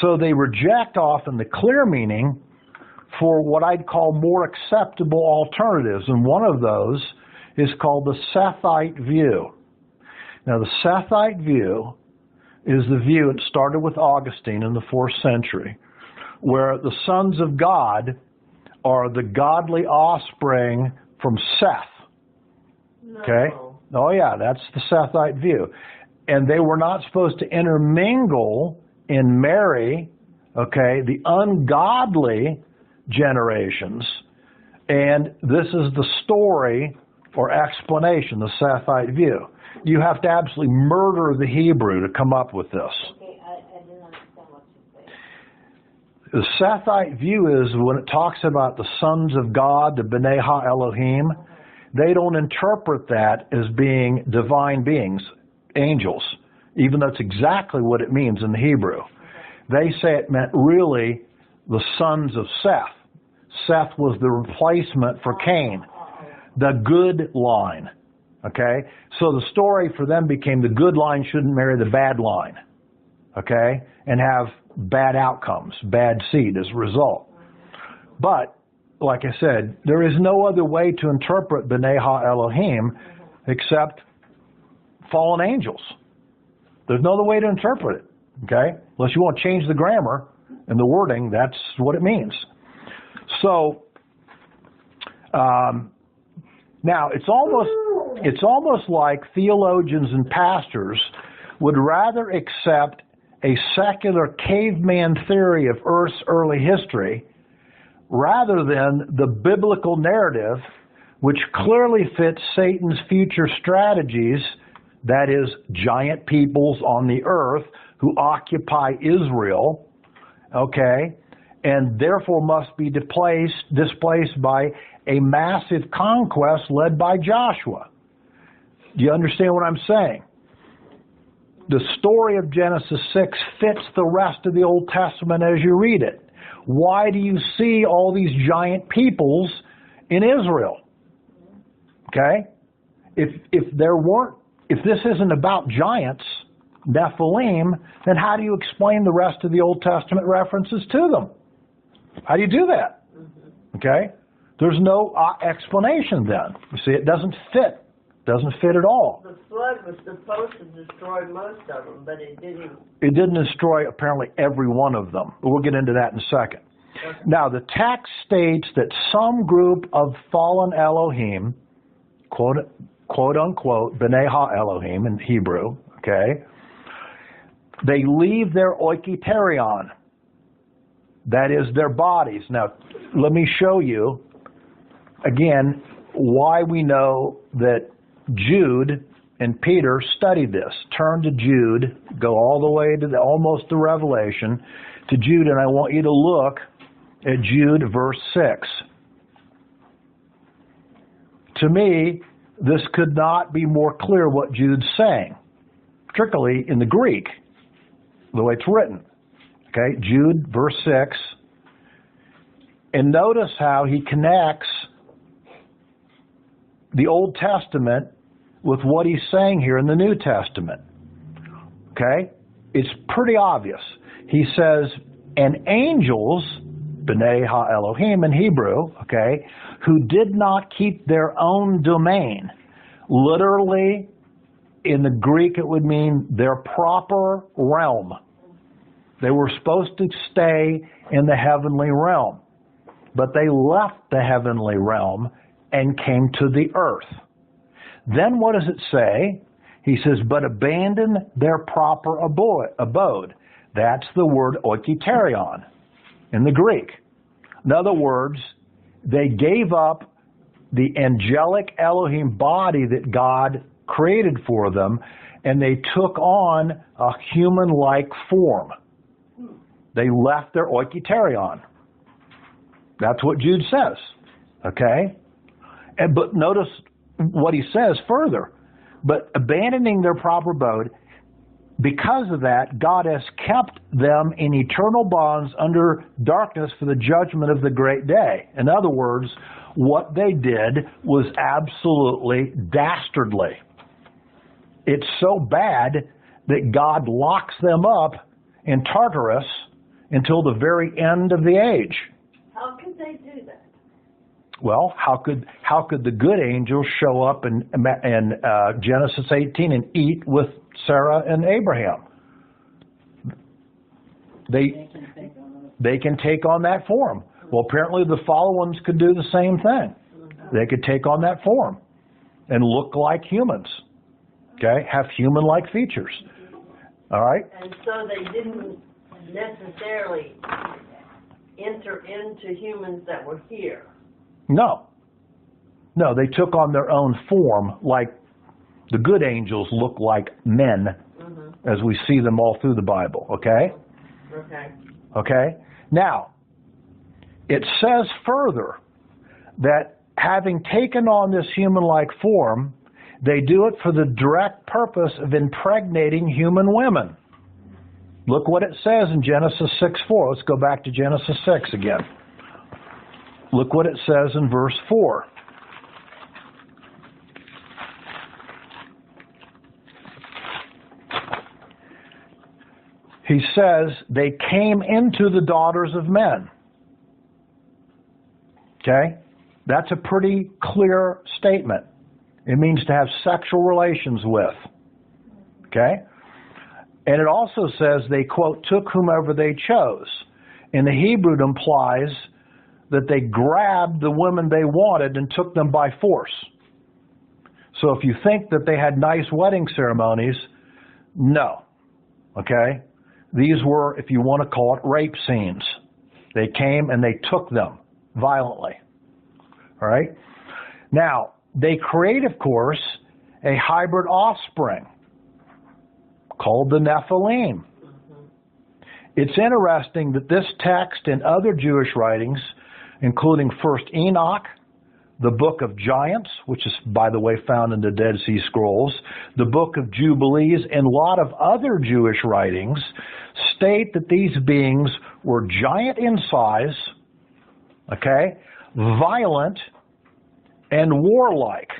So they reject often the clear meaning for what I'd call more acceptable alternatives, and one of those is called the Sethite view. Now, the Sethite view is the view, it started with Augustine in the 4th century, where the sons of God are the godly offspring from Seth. Okay? Oh yeah, that's the Sethite view. And they were not supposed to intermingle and marry, okay, the ungodly generations. And this is the story or explanation, the Sethite view. You have to absolutely murder the Hebrew to come up with this. Okay, I didn't understand what you said. The Sethite view is when it talks about the sons of God, the B'nai Ha-Elohim, they don't interpret that as being divine beings, angels, even though it's exactly what it means in the Hebrew. They say it meant really the sons of Seth. Seth was the replacement for Cain, the good line. Okay? So the story for them became the good line shouldn't marry the bad line. Okay? And have bad outcomes, bad seed as a result. But, like I said, there is no other way to interpret B'nai Ha-Elohim except fallen angels. There's no other way to interpret it. Okay? Unless you want to change the grammar and the wording, that's what it means. So, now it's almost like theologians and pastors would rather accept a secular caveman theory of Earth's early history rather than the biblical narrative, which clearly fits Satan's future strategies, that is, giant peoples on the earth who occupy Israel, okay, and therefore must be displaced by a massive conquest led by Joshua. Do you understand what I'm saying? The story of Genesis 6 fits the rest of the Old Testament as you read it. Why do you see all these giant peoples in Israel? Okay? If this isn't about giants, Nephilim, then how do you explain the rest of the Old Testament references to them? How do you do that? Okay? There's no explanation then. You see, it doesn't fit. Doesn't fit at all. The flood was supposed to destroy most of them, but it didn't. It didn't destroy apparently every one of them. But we'll get into that in a second. Okay. Now, the text states that some group of fallen Elohim, quote unquote, B'nai Ha-Elohim in Hebrew, okay, they leave their oikoterion. That is their bodies. Now, let me show you, again, why we know that Jude and Peter studied this. Turn to Jude, go all the way to almost the Revelation, to Jude, and I want you to look at Jude verse 6. To me, this could not be more clear what Jude's saying, particularly in the Greek, the way it's written. Okay, Jude verse 6. And notice how he connects the Old Testament with what he's saying here in the New Testament. Okay? It's pretty obvious. He says, and angels, B'nai Ha-Elohim in Hebrew, okay, who did not keep their own domain. Literally, in the Greek, it would mean their proper realm. They were supposed to stay in the heavenly realm. But they left the heavenly realm and came to the earth. Then what does it say? He says, but abandon their proper abode. That's the word oiketerion in the Greek. In other words, they gave up the angelic Elohim body that God created for them, and they took on a human-like form. They left their oiketerion. That's what Jude says. Okay? But notice what he says further. But abandoning their proper abode, because of that, God has kept them in eternal bonds under darkness for the judgment of the great day. In other words, what they did was absolutely dastardly. It's so bad that God locks them up in Tartarus until the very end of the age. How could they do that? Well, how could the good angels show up in Genesis 18 and eat with Sarah and Abraham? They can take on that form. Well, apparently the fallen ones could do the same thing. They could take on that form and look like humans. Okay, have human-like features. All right. And so they didn't necessarily enter into humans that were here. No, they took on their own form, like the good angels look like men, as we see them all through the Bible, okay? Okay? Now, it says further that having taken on this human-like form, they do it for the direct purpose of impregnating human women. Look what it says in Genesis 6:4. Let's go back to Genesis 6 again. Look what it says in verse 4. He says, they came into the daughters of men. Okay? That's a pretty clear statement. It means to have sexual relations with. Okay? And it also says they, quote, took whomever they chose. In the Hebrew, it implies that they grabbed the women they wanted and took them by force. So if you think that they had nice wedding ceremonies, no. Okay? These were, if you want to call it, rape scenes. They came and they took them violently. All right? Now, they create, of course, a hybrid offspring called the Nephilim. It's interesting that this text and other Jewish writings, including First Enoch, the Book of Giants, which is, by the way, found in the Dead Sea Scrolls, the Book of Jubilees, and a lot of other Jewish writings state that these beings were giant in size, okay, violent, and warlike.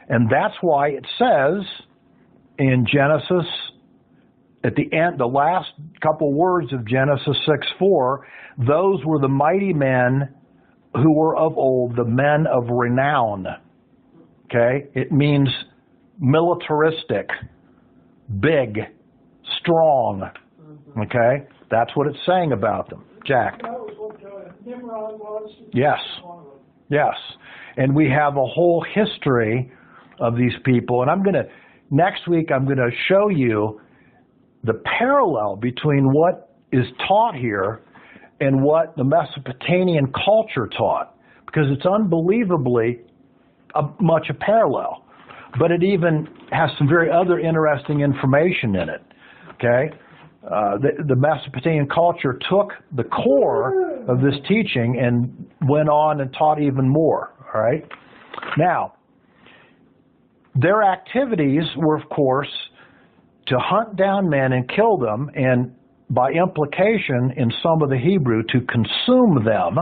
And that's why it says in Genesis, at the end, the last couple words of Genesis 6:4, those were the mighty men who were of old, the men of renown. Okay? It means militaristic, big, strong. Okay? That's what it's saying about them. Jack? That was what Nimrod was. Yes. Yes. And we have a whole history of these people. And next week, I'm going to show you the parallel between what is taught here and what the Mesopotamian culture taught, because it's unbelievably much a parallel. But it even has some very other interesting information in it. Okay, the Mesopotamian culture took the core of this teaching and went on and taught even more. All right. Now, their activities were, of course, to hunt down men and kill them, and by implication, in some of the Hebrew, to consume them.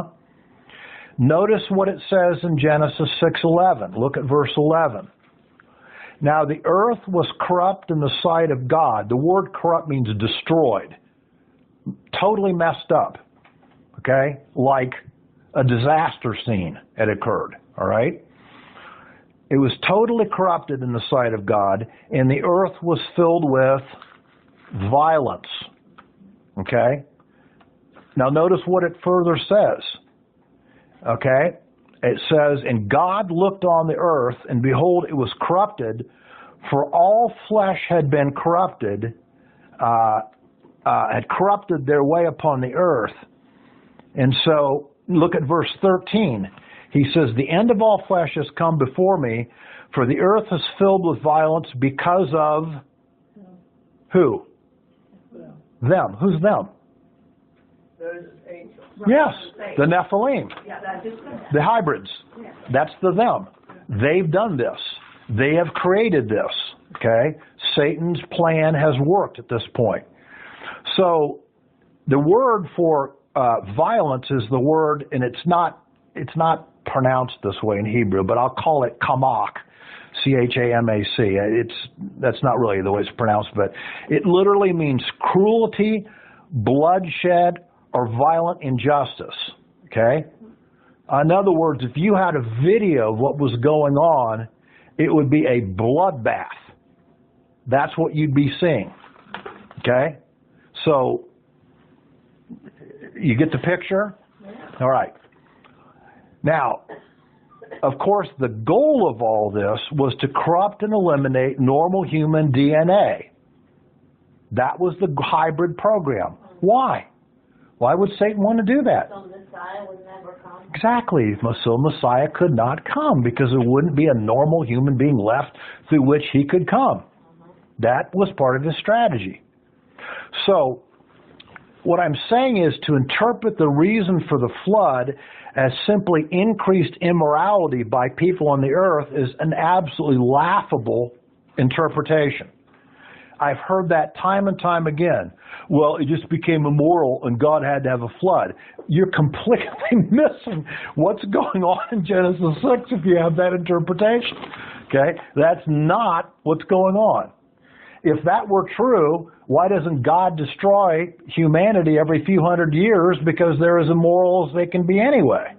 Notice what it says in Genesis 6:11. Look at verse 11. Now the earth was corrupt in the sight of God. The word corrupt means destroyed. Totally messed up. Okay? Like a disaster scene had occurred. All right? It was totally corrupted in the sight of God, and the earth was filled with violence. Okay? Now notice what it further says. Okay? It says, and God looked on the earth, and behold, it was corrupted, for all flesh had been corrupted had corrupted their way upon the earth. And so, look at verse 13. He says, the end of all flesh has come before me, for the earth is filled with violence because of who? Them. Who's them? Those angels. Yes, the Nephilim, Yeah, that just said that. the hybrids. That's the them. They've done this. They have created this. Okay? Satan's plan has worked at this point. So the word for violence is the word, and it's not pronounced this way in Hebrew, but I'll call it kamak, C-H-A-M-A-C. That's not really the way it's pronounced, but it literally means cruelty, bloodshed, or violent injustice. Okay? In other words, if you had a video of what was going on, it would be a bloodbath. That's what you'd be seeing. Okay? So, you get the picture? All right. Now, of course, the goal of all this was to corrupt and eliminate normal human DNA. That was the hybrid program. Why? Why would Satan want to do that? So Messiah would never come. Exactly. So Messiah could not come because there wouldn't be a normal human being left through which he could come. That was part of his strategy. So, what I'm saying is to interpret the reason for the flood as simply increased immorality by people on the earth is an absolutely laughable interpretation. I've heard that time and time again. Well, it just became immoral and God had to have a flood. You're completely missing what's going on in Genesis 6 if you have that interpretation. Okay? That's not what's going on. If that were true, why doesn't God destroy humanity every few hundred years because they're as immoral as they can be anyway?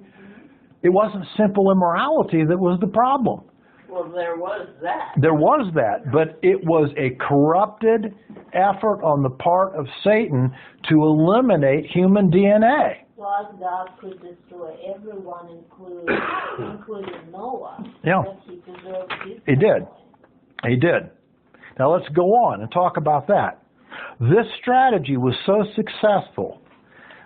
It wasn't simple immorality that was the problem. Well, there was that. There was that, but it was a corrupted effort on the part of Satan to eliminate human DNA. God could destroy everyone, including Noah. Yeah. But he preserved his He did. family. He did. Now let's go on and talk about that. This strategy was so successful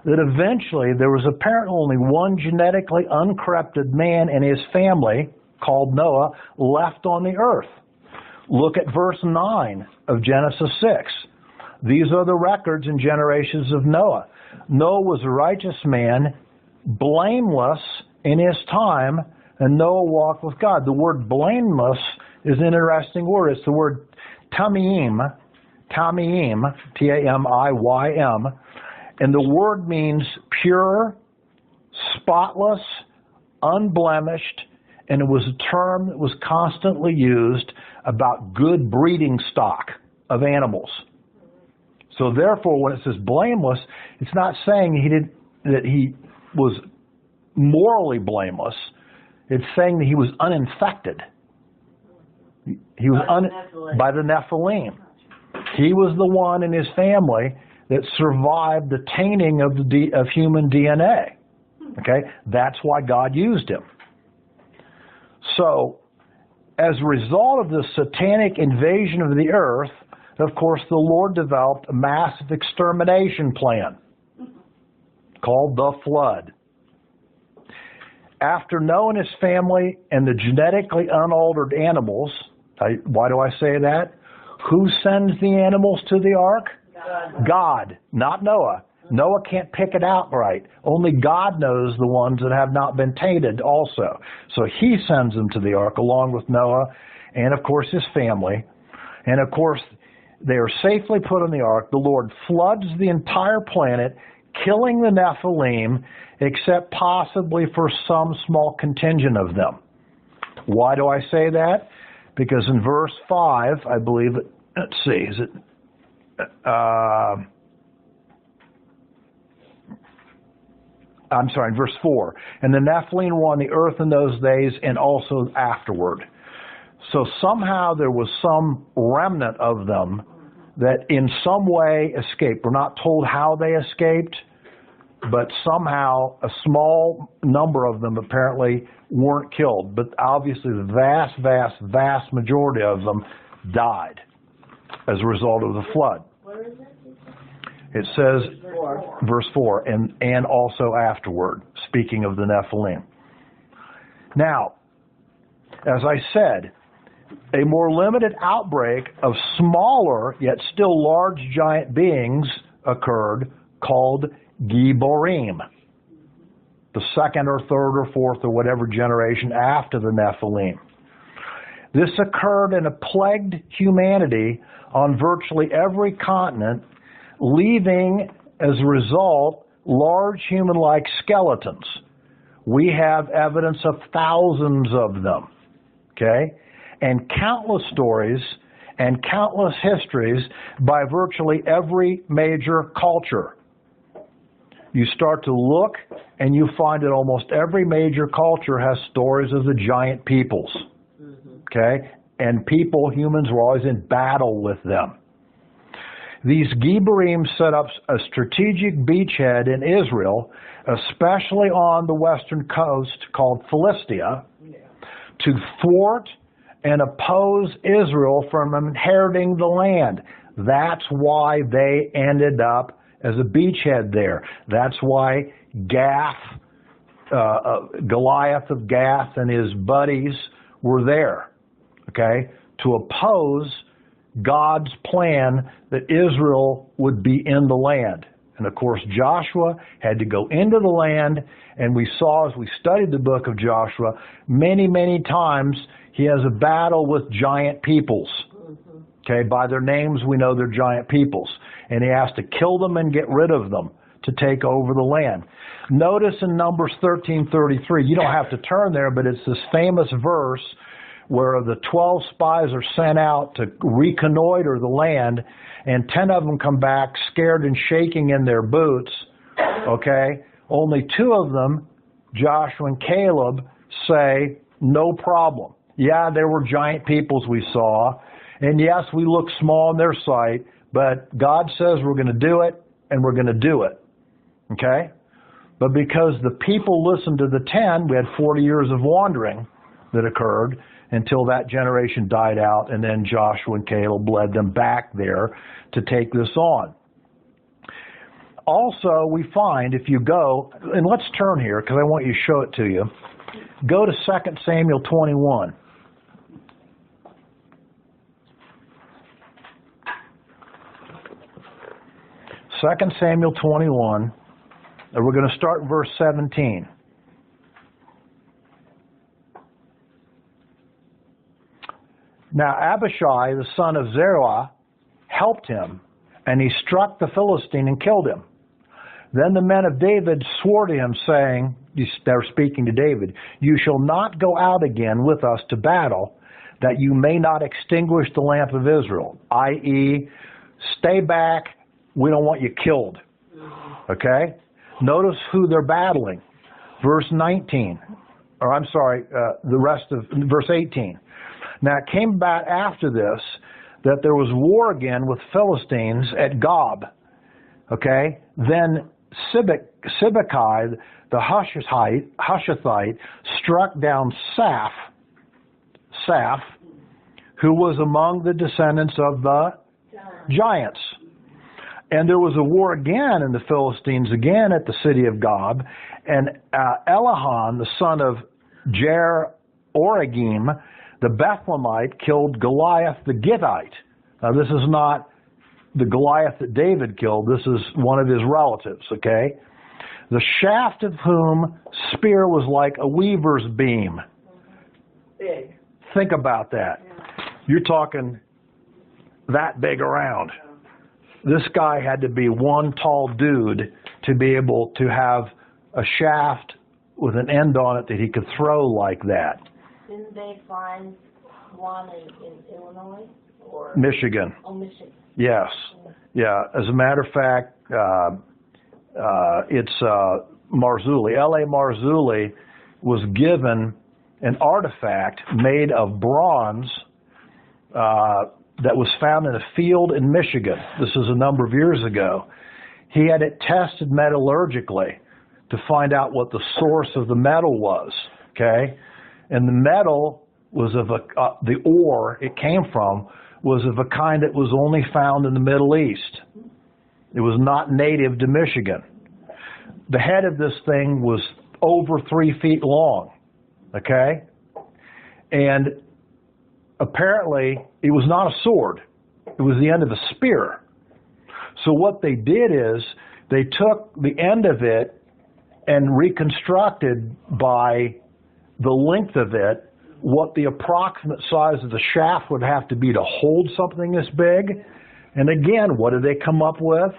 that eventually there was apparently only one genetically uncorrupted man and his family, called Noah, left on the earth. Look at verse 9 of Genesis 6. These are the records and generations of Noah. Noah was a righteous man, blameless in his time, and Noah walked with God. The word blameless is an interesting word. It's the word Tamim, T-A-M-I-Y-M, and the word means pure, spotless, unblemished, and it was a term that was constantly used about good breeding stock of animals. So therefore, when it says blameless, it's not saying that he was morally blameless. It's saying that he was uninfected. He was by the Nephilim. He was the one in his family that survived the tainting of human DNA. Okay, that's why God used him. So, as a result of the satanic invasion of the earth, of course, the Lord developed a massive extermination plan called the flood. After Noah and his family and the genetically unaltered animals, why do I say that? Who sends the animals to the ark? God, not Noah. Noah can't pick it out right. Only God knows the ones that have not been tainted also. So he sends them to the ark along with Noah and, of course, his family. And, of course, they are safely put on the ark. The Lord floods the entire planet, killing the Nephilim, except possibly for some small contingent of them. Why do I say that? Because in verse 5, I believe, let's see, is it... I'm sorry, in verse 4. And the Nephilim were on the earth in those days and also afterward. So somehow there was some remnant of them that in some way escaped. We're not told how they escaped, but somehow a small number of them apparently weren't killed. But obviously the vast majority of them died as a result of the flood. Where is it? It says, verse 4, and also afterward, speaking of the Nephilim. Now, as I said, a more limited outbreak of smaller yet still large giant beings occurred called Gibborim, the second or third or fourth or whatever generation after the Nephilim. This occurred and it plagued humanity on virtually every continent, leaving as a result large human-like skeletons. We have evidence of thousands of them, okay? And countless stories and countless histories by virtually every major culture. You start to look and you find that almost every major culture has stories of the giant peoples, okay? And humans were always in battle with them. These Gibborim set up a strategic beachhead in Israel, especially on the western coast called Philistia, to thwart and oppose Israel from inheriting the land. That's why they ended up as a beachhead there. That's why Goliath of Gath and his buddies were there, okay, to oppose God's plan that Israel would be in the land. And of course, Joshua had to go into the land, and we saw as we studied the book of Joshua, many, many times he has a battle with giant peoples. Okay, by their names we know they're giant peoples. And he has to kill them and get rid of them to take over the land. Notice in Numbers 13:33, you don't have to turn there, but it's this famous verse where the 12 spies are sent out to reconnoiter the land, and 10 of them come back scared and shaking in their boots, okay? Only 2 of them, Joshua and Caleb, say, no problem. Yeah, there were giant peoples we saw, and yes, we look small in their sight, but God says we're going to do it, and we're going to do it, okay? But because the people listened to the 10, we had 40 years of wandering that occurred, until that generation died out, and then Joshua and Caleb led them back there to take this on. Also, we find, if you go, and let's turn here, because I want you to show it to you. Go to 2 Samuel 21. Second Samuel 21, and we're going to start in verse 17. Now Abishai, the son of Zeruiah, helped him, and he struck the Philistine and killed him. Then the men of David swore to him, saying, they're speaking to David, you shall not go out again with us to battle, that you may not extinguish the lamp of Israel, i.e., stay back, we don't want you killed. Okay? Notice who they're battling. Verse 19, or I'm sorry, the rest of verse 18. Now it came about after this that there was war again with Philistines at Gob. Okay? Then Sibbecai, the Hushathite, struck down Saph, who was among the descendants of the giants. And there was a war again in the Philistines, again at the city of Gob. And Elihan, the son of Jer-Oragim, the Bethlehemite, killed Goliath the Gittite. Now this is not the Goliath that David killed. This is one of his relatives, okay? The shaft of whom spear was like a weaver's beam. Big. Think about that. You're talking that big around. This guy had to be one tall dude to be able to have a shaft with an end on it that he could throw like that. Didn't they find one in Illinois or Michigan. Oh, Michigan. Yes. Yeah. As a matter of fact, it's Marzulli. L.A. Marzulli was given an artifact made of bronze that was found in a field in Michigan. This is a number of years ago. He had it tested metallurgically to find out what the source of the metal was. Okay, and the metal was of the ore it came from was of a kind that was only found in the Middle East. It was not native to Michigan. The head of this thing was over 3 feet long, okay? And apparently it was not a sword. It was the end of a spear. So what they did is they took the end of it and reconstructed by the length of it what the approximate size of the shaft would have to be to hold something this big. And again, what did they come up with?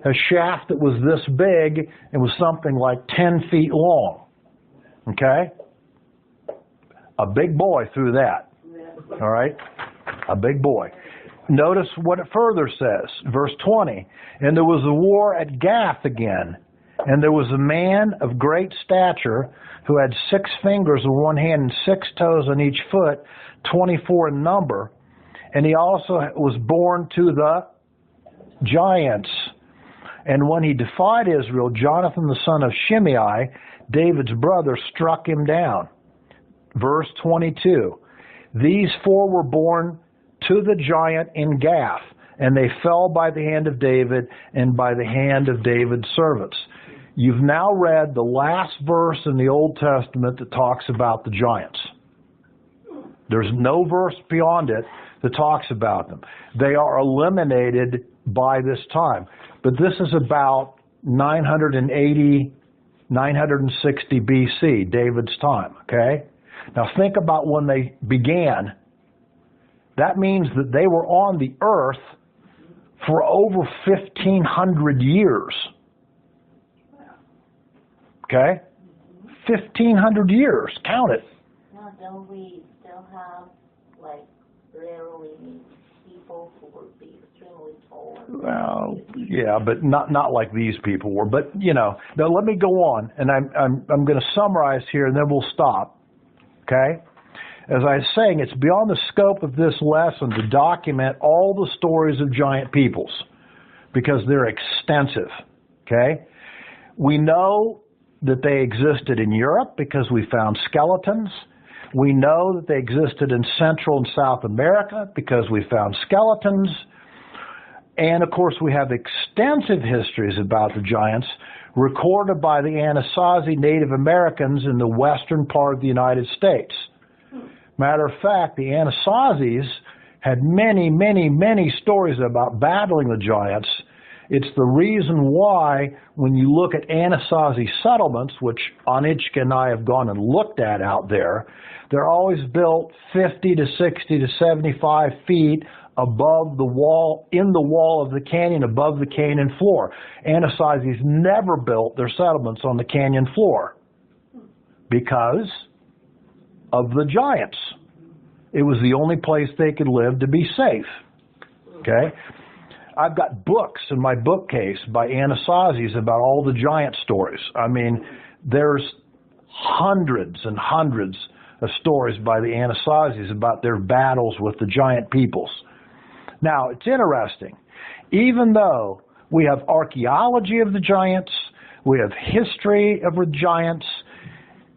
A shaft that was this big and was something like 10 feet long. Okay? A big boy threw that. All right? A big boy. Notice what it further says. Verse 20. And there was a war at Gath again. And there was a man of great stature who had 6 fingers on one hand and 6 toes on each foot, 24 in number. And he also was born to the giants. And when he defied Israel, Jonathan the son of Shimei, David's brother, struck him down. Verse 22. These 4 were born to the giant in Gath, and they fell by the hand of David and by the hand of David's servants. You've now read the last verse in the Old Testament that talks about the giants. There's no verse beyond it that talks about them. They are eliminated by this time. But this is about 980, 960 BC, David's time, okay? Now think about when they began. That means that they were on the earth for over 1,500 years. Okay? 1,500 years. Count it. Now, don't we still have, like, rarely people who would be extremely tall? Well, yeah, but not like these people were. But, you know, now let me go on, and I'm going to summarize here, and then we'll stop. Okay? As I was saying, it's beyond the scope of this lesson to document all the stories of giant peoples because they're extensive. Okay? We know that they existed in Europe because we found skeletons. We know that they existed in Central and South America because we found skeletons. And of course, we have extensive histories about the giants recorded by the Anasazi Native Americans in the western part of the United States. Matter of fact, the Anasazis had many, many, many stories about battling the giants. It's the reason why when you look at Anasazi settlements, which Anichka and I have gone and looked at out there, they're always built 50 to 60 to 75 feet above the wall, in the wall of the canyon, above the canyon floor. Anasazis never built their settlements on the canyon floor because of the giants. It was the only place they could live to be safe. Okay? I've got books in my bookcase by Anasazis about all the giant stories. I mean, there's hundreds and hundreds of stories by the Anasazis about their battles with the giant peoples. Now, it's interesting. Even though we have archaeology of the giants, we have history of the giants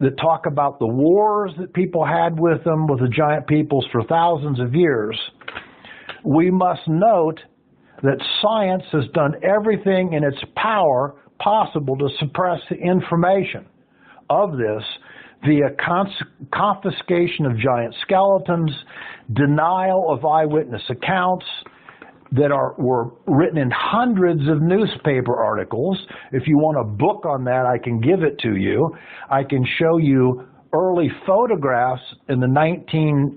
that talk about the wars that people had with them, with the giant peoples for thousands of years, we must note that science has done everything in its power possible to suppress the information of this via confiscation of giant skeletons, denial of eyewitness accounts that were written in hundreds of newspaper articles. If you want a book on that, I can give it to you. I can show you early photographs in the 1870s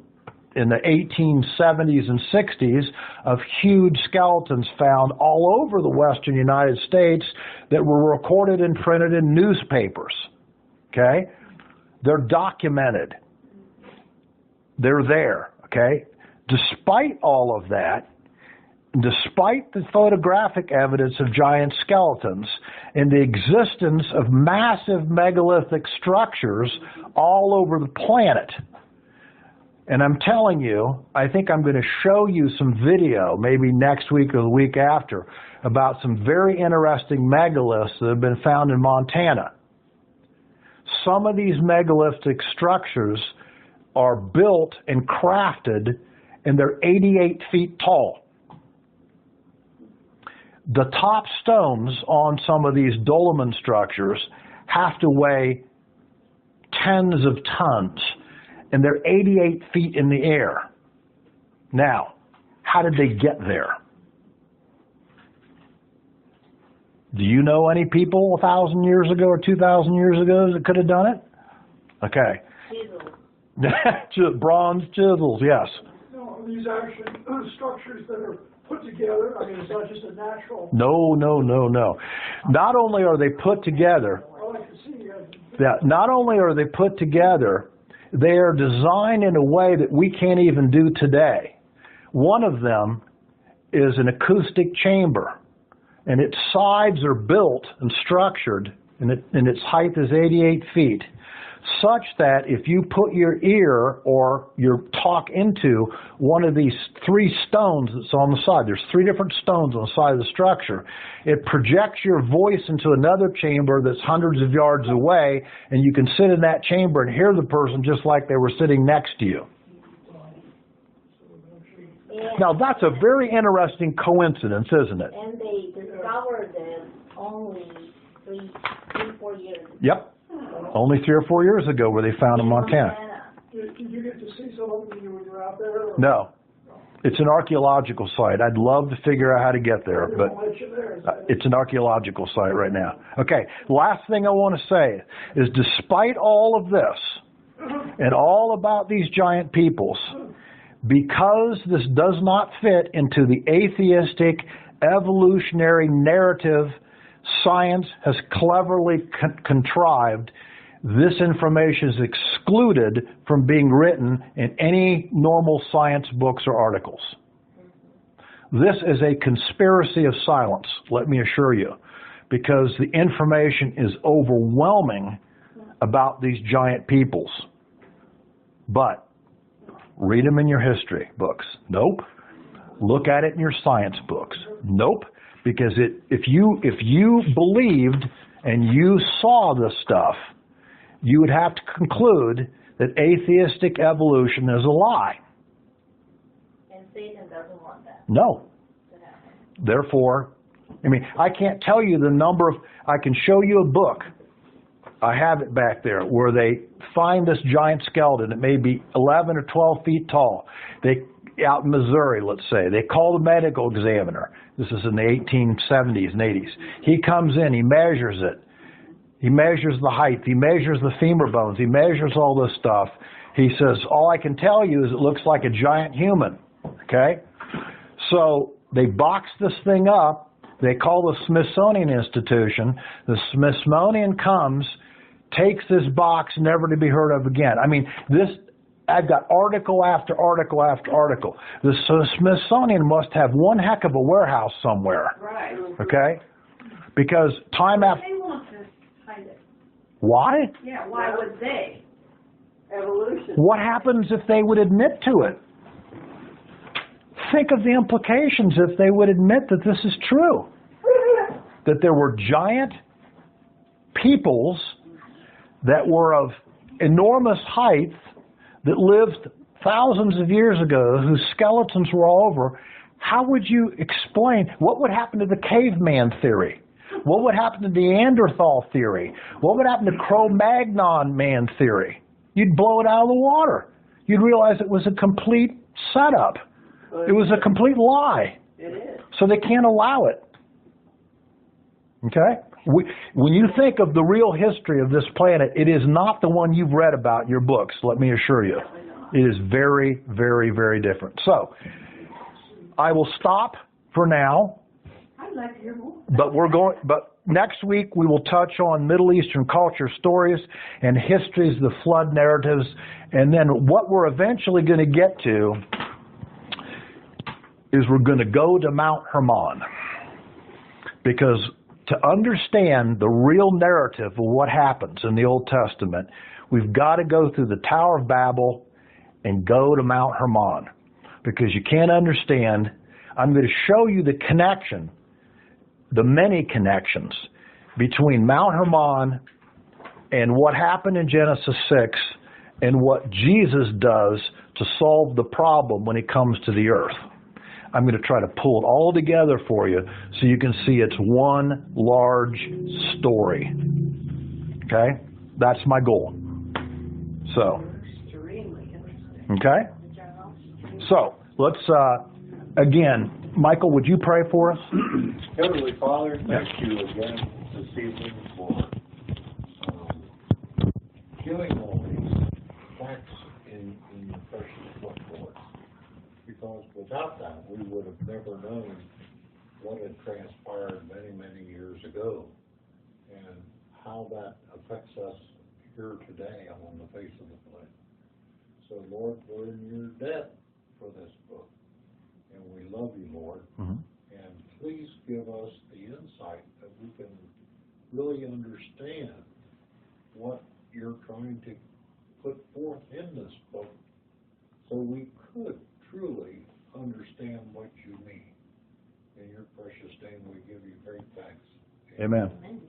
and 60s of huge skeletons found all over the western United States that were recorded and printed in newspapers. Okay? They're documented. They're there. Okay? Despite all of that, despite the photographic evidence of giant skeletons and the existence of massive megalithic structures all over the planet, and I'm telling you, I think I'm going to show you some video, maybe next week or the week after, about some very interesting megaliths that have been found in Montana. Some of these megalithic structures are built and crafted, and they're 88 feet tall. The top stones on some of these dolmen structures have to weigh tens of tons, and they're 88 feet in the air. Now, how did they get there? Do you know any people 1,000 years ago or 2,000 years ago that could have done it? Okay. Chisels. Bronze chisels, yes. No, these actually structures that are put together, I mean, it's not just a natural. No. Not only are they put together, I like to see not only are they put together, they are designed in a way that we can't even do today. One of them is an acoustic chamber, and its sides are built and structured, and its height is 88 feet, such that if you put your ear or your talk into one of these three stones that's on the side, there's three different stones on the side of the structure, it projects your voice into another chamber that's hundreds of yards away, and you can sit in that chamber and hear the person just like they were sitting next to you. Now that's a very interesting coincidence, isn't it? And they discovered it only 3-4 years ago. Yep. Only 3 or 4 years ago where they found in Montana. Did you get to see some of them when you were out there? Or? No. It's an archaeological site. I'd love to figure out how to get there, They but won't let you there, is it? it's an archaeological site right now. Okay, last thing I want to say is despite all of this and all about these giant peoples, because this does not fit into the atheistic evolutionary narrative science has cleverly contrived, this information is excluded from being written in any normal science books or articles. This is a conspiracy of silence, let me assure you, because the information is overwhelming about these giant peoples. But read them in your history books. Nope. Look at it in your science books. Nope. Because if you believed and you saw this stuff, you would have to conclude that atheistic evolution is a lie. And Satan doesn't want that No. to happen. Therefore, I can't tell you the number of, I can show you a book. I have it back there where they find this giant skeleton. It may be 11 or 12 feet tall. Out in Missouri, let's say. They call the medical examiner. This is in the 1870s and 80s. He comes in, he measures it. He measures the height. He measures the femur bones. He measures all this stuff. He says, all I can tell you is it looks like a giant human. Okay? So they box this thing up. They call the Smithsonian Institution. The Smithsonian comes, takes this box, never to be heard of again. I've got article after article after article. The Smithsonian must have one heck of a warehouse somewhere. Right. Okay? Because time after... They want to hide it. Why? Yeah, why would they? Evolution. What happens if they would admit to it? Think of the implications if they would admit that this is true. That there were giant peoples that were of enormous height that lived thousands of years ago, whose skeletons were all over. How would you explain, what would happen to the caveman theory? What would happen to Neanderthal theory? What would happen to Cro-Magnon man theory? You'd blow it out of the water. You'd realize it was a complete setup. It was a complete lie. It is. So they can't allow it. Okay? When you think of the real history of this planet, it is not the one you've read about in your books, let me assure you. It is very, very, very different. So, I will stop for now. I'd like to hear more. But next week we will touch on Middle Eastern culture stories and histories of the flood narratives, and then what we're eventually going to get to is we're going to go to Mount Hermon. Because to understand the real narrative of what happens in the Old Testament, we've got to go through the Tower of Babel and go to Mount Hermon. Because you can't understand, I'm going to show you the connection, the many connections between Mount Hermon and what happened in Genesis 6 and what Jesus does to solve the problem when he comes to the earth. I'm going to try to pull it all together for you so you can see it's one large story. Okay? That's my goal. So, Extremely interesting. okay? So, let's, again, Michael, would you pray for us? Heavenly Father, thank you again this evening for giving all these facts in your precious book for us. Because without that, we would have never known what had transpired many, many years ago and how that affects us here today on the face of the planet. So, Lord, we're in your debt for this book. And we love you, Lord. Mm-hmm. And please give us the insight that we can really understand what you're trying to put forth in this book so we could truly understand what you mean. In your precious name, we give you great thanks. Amen. Amen.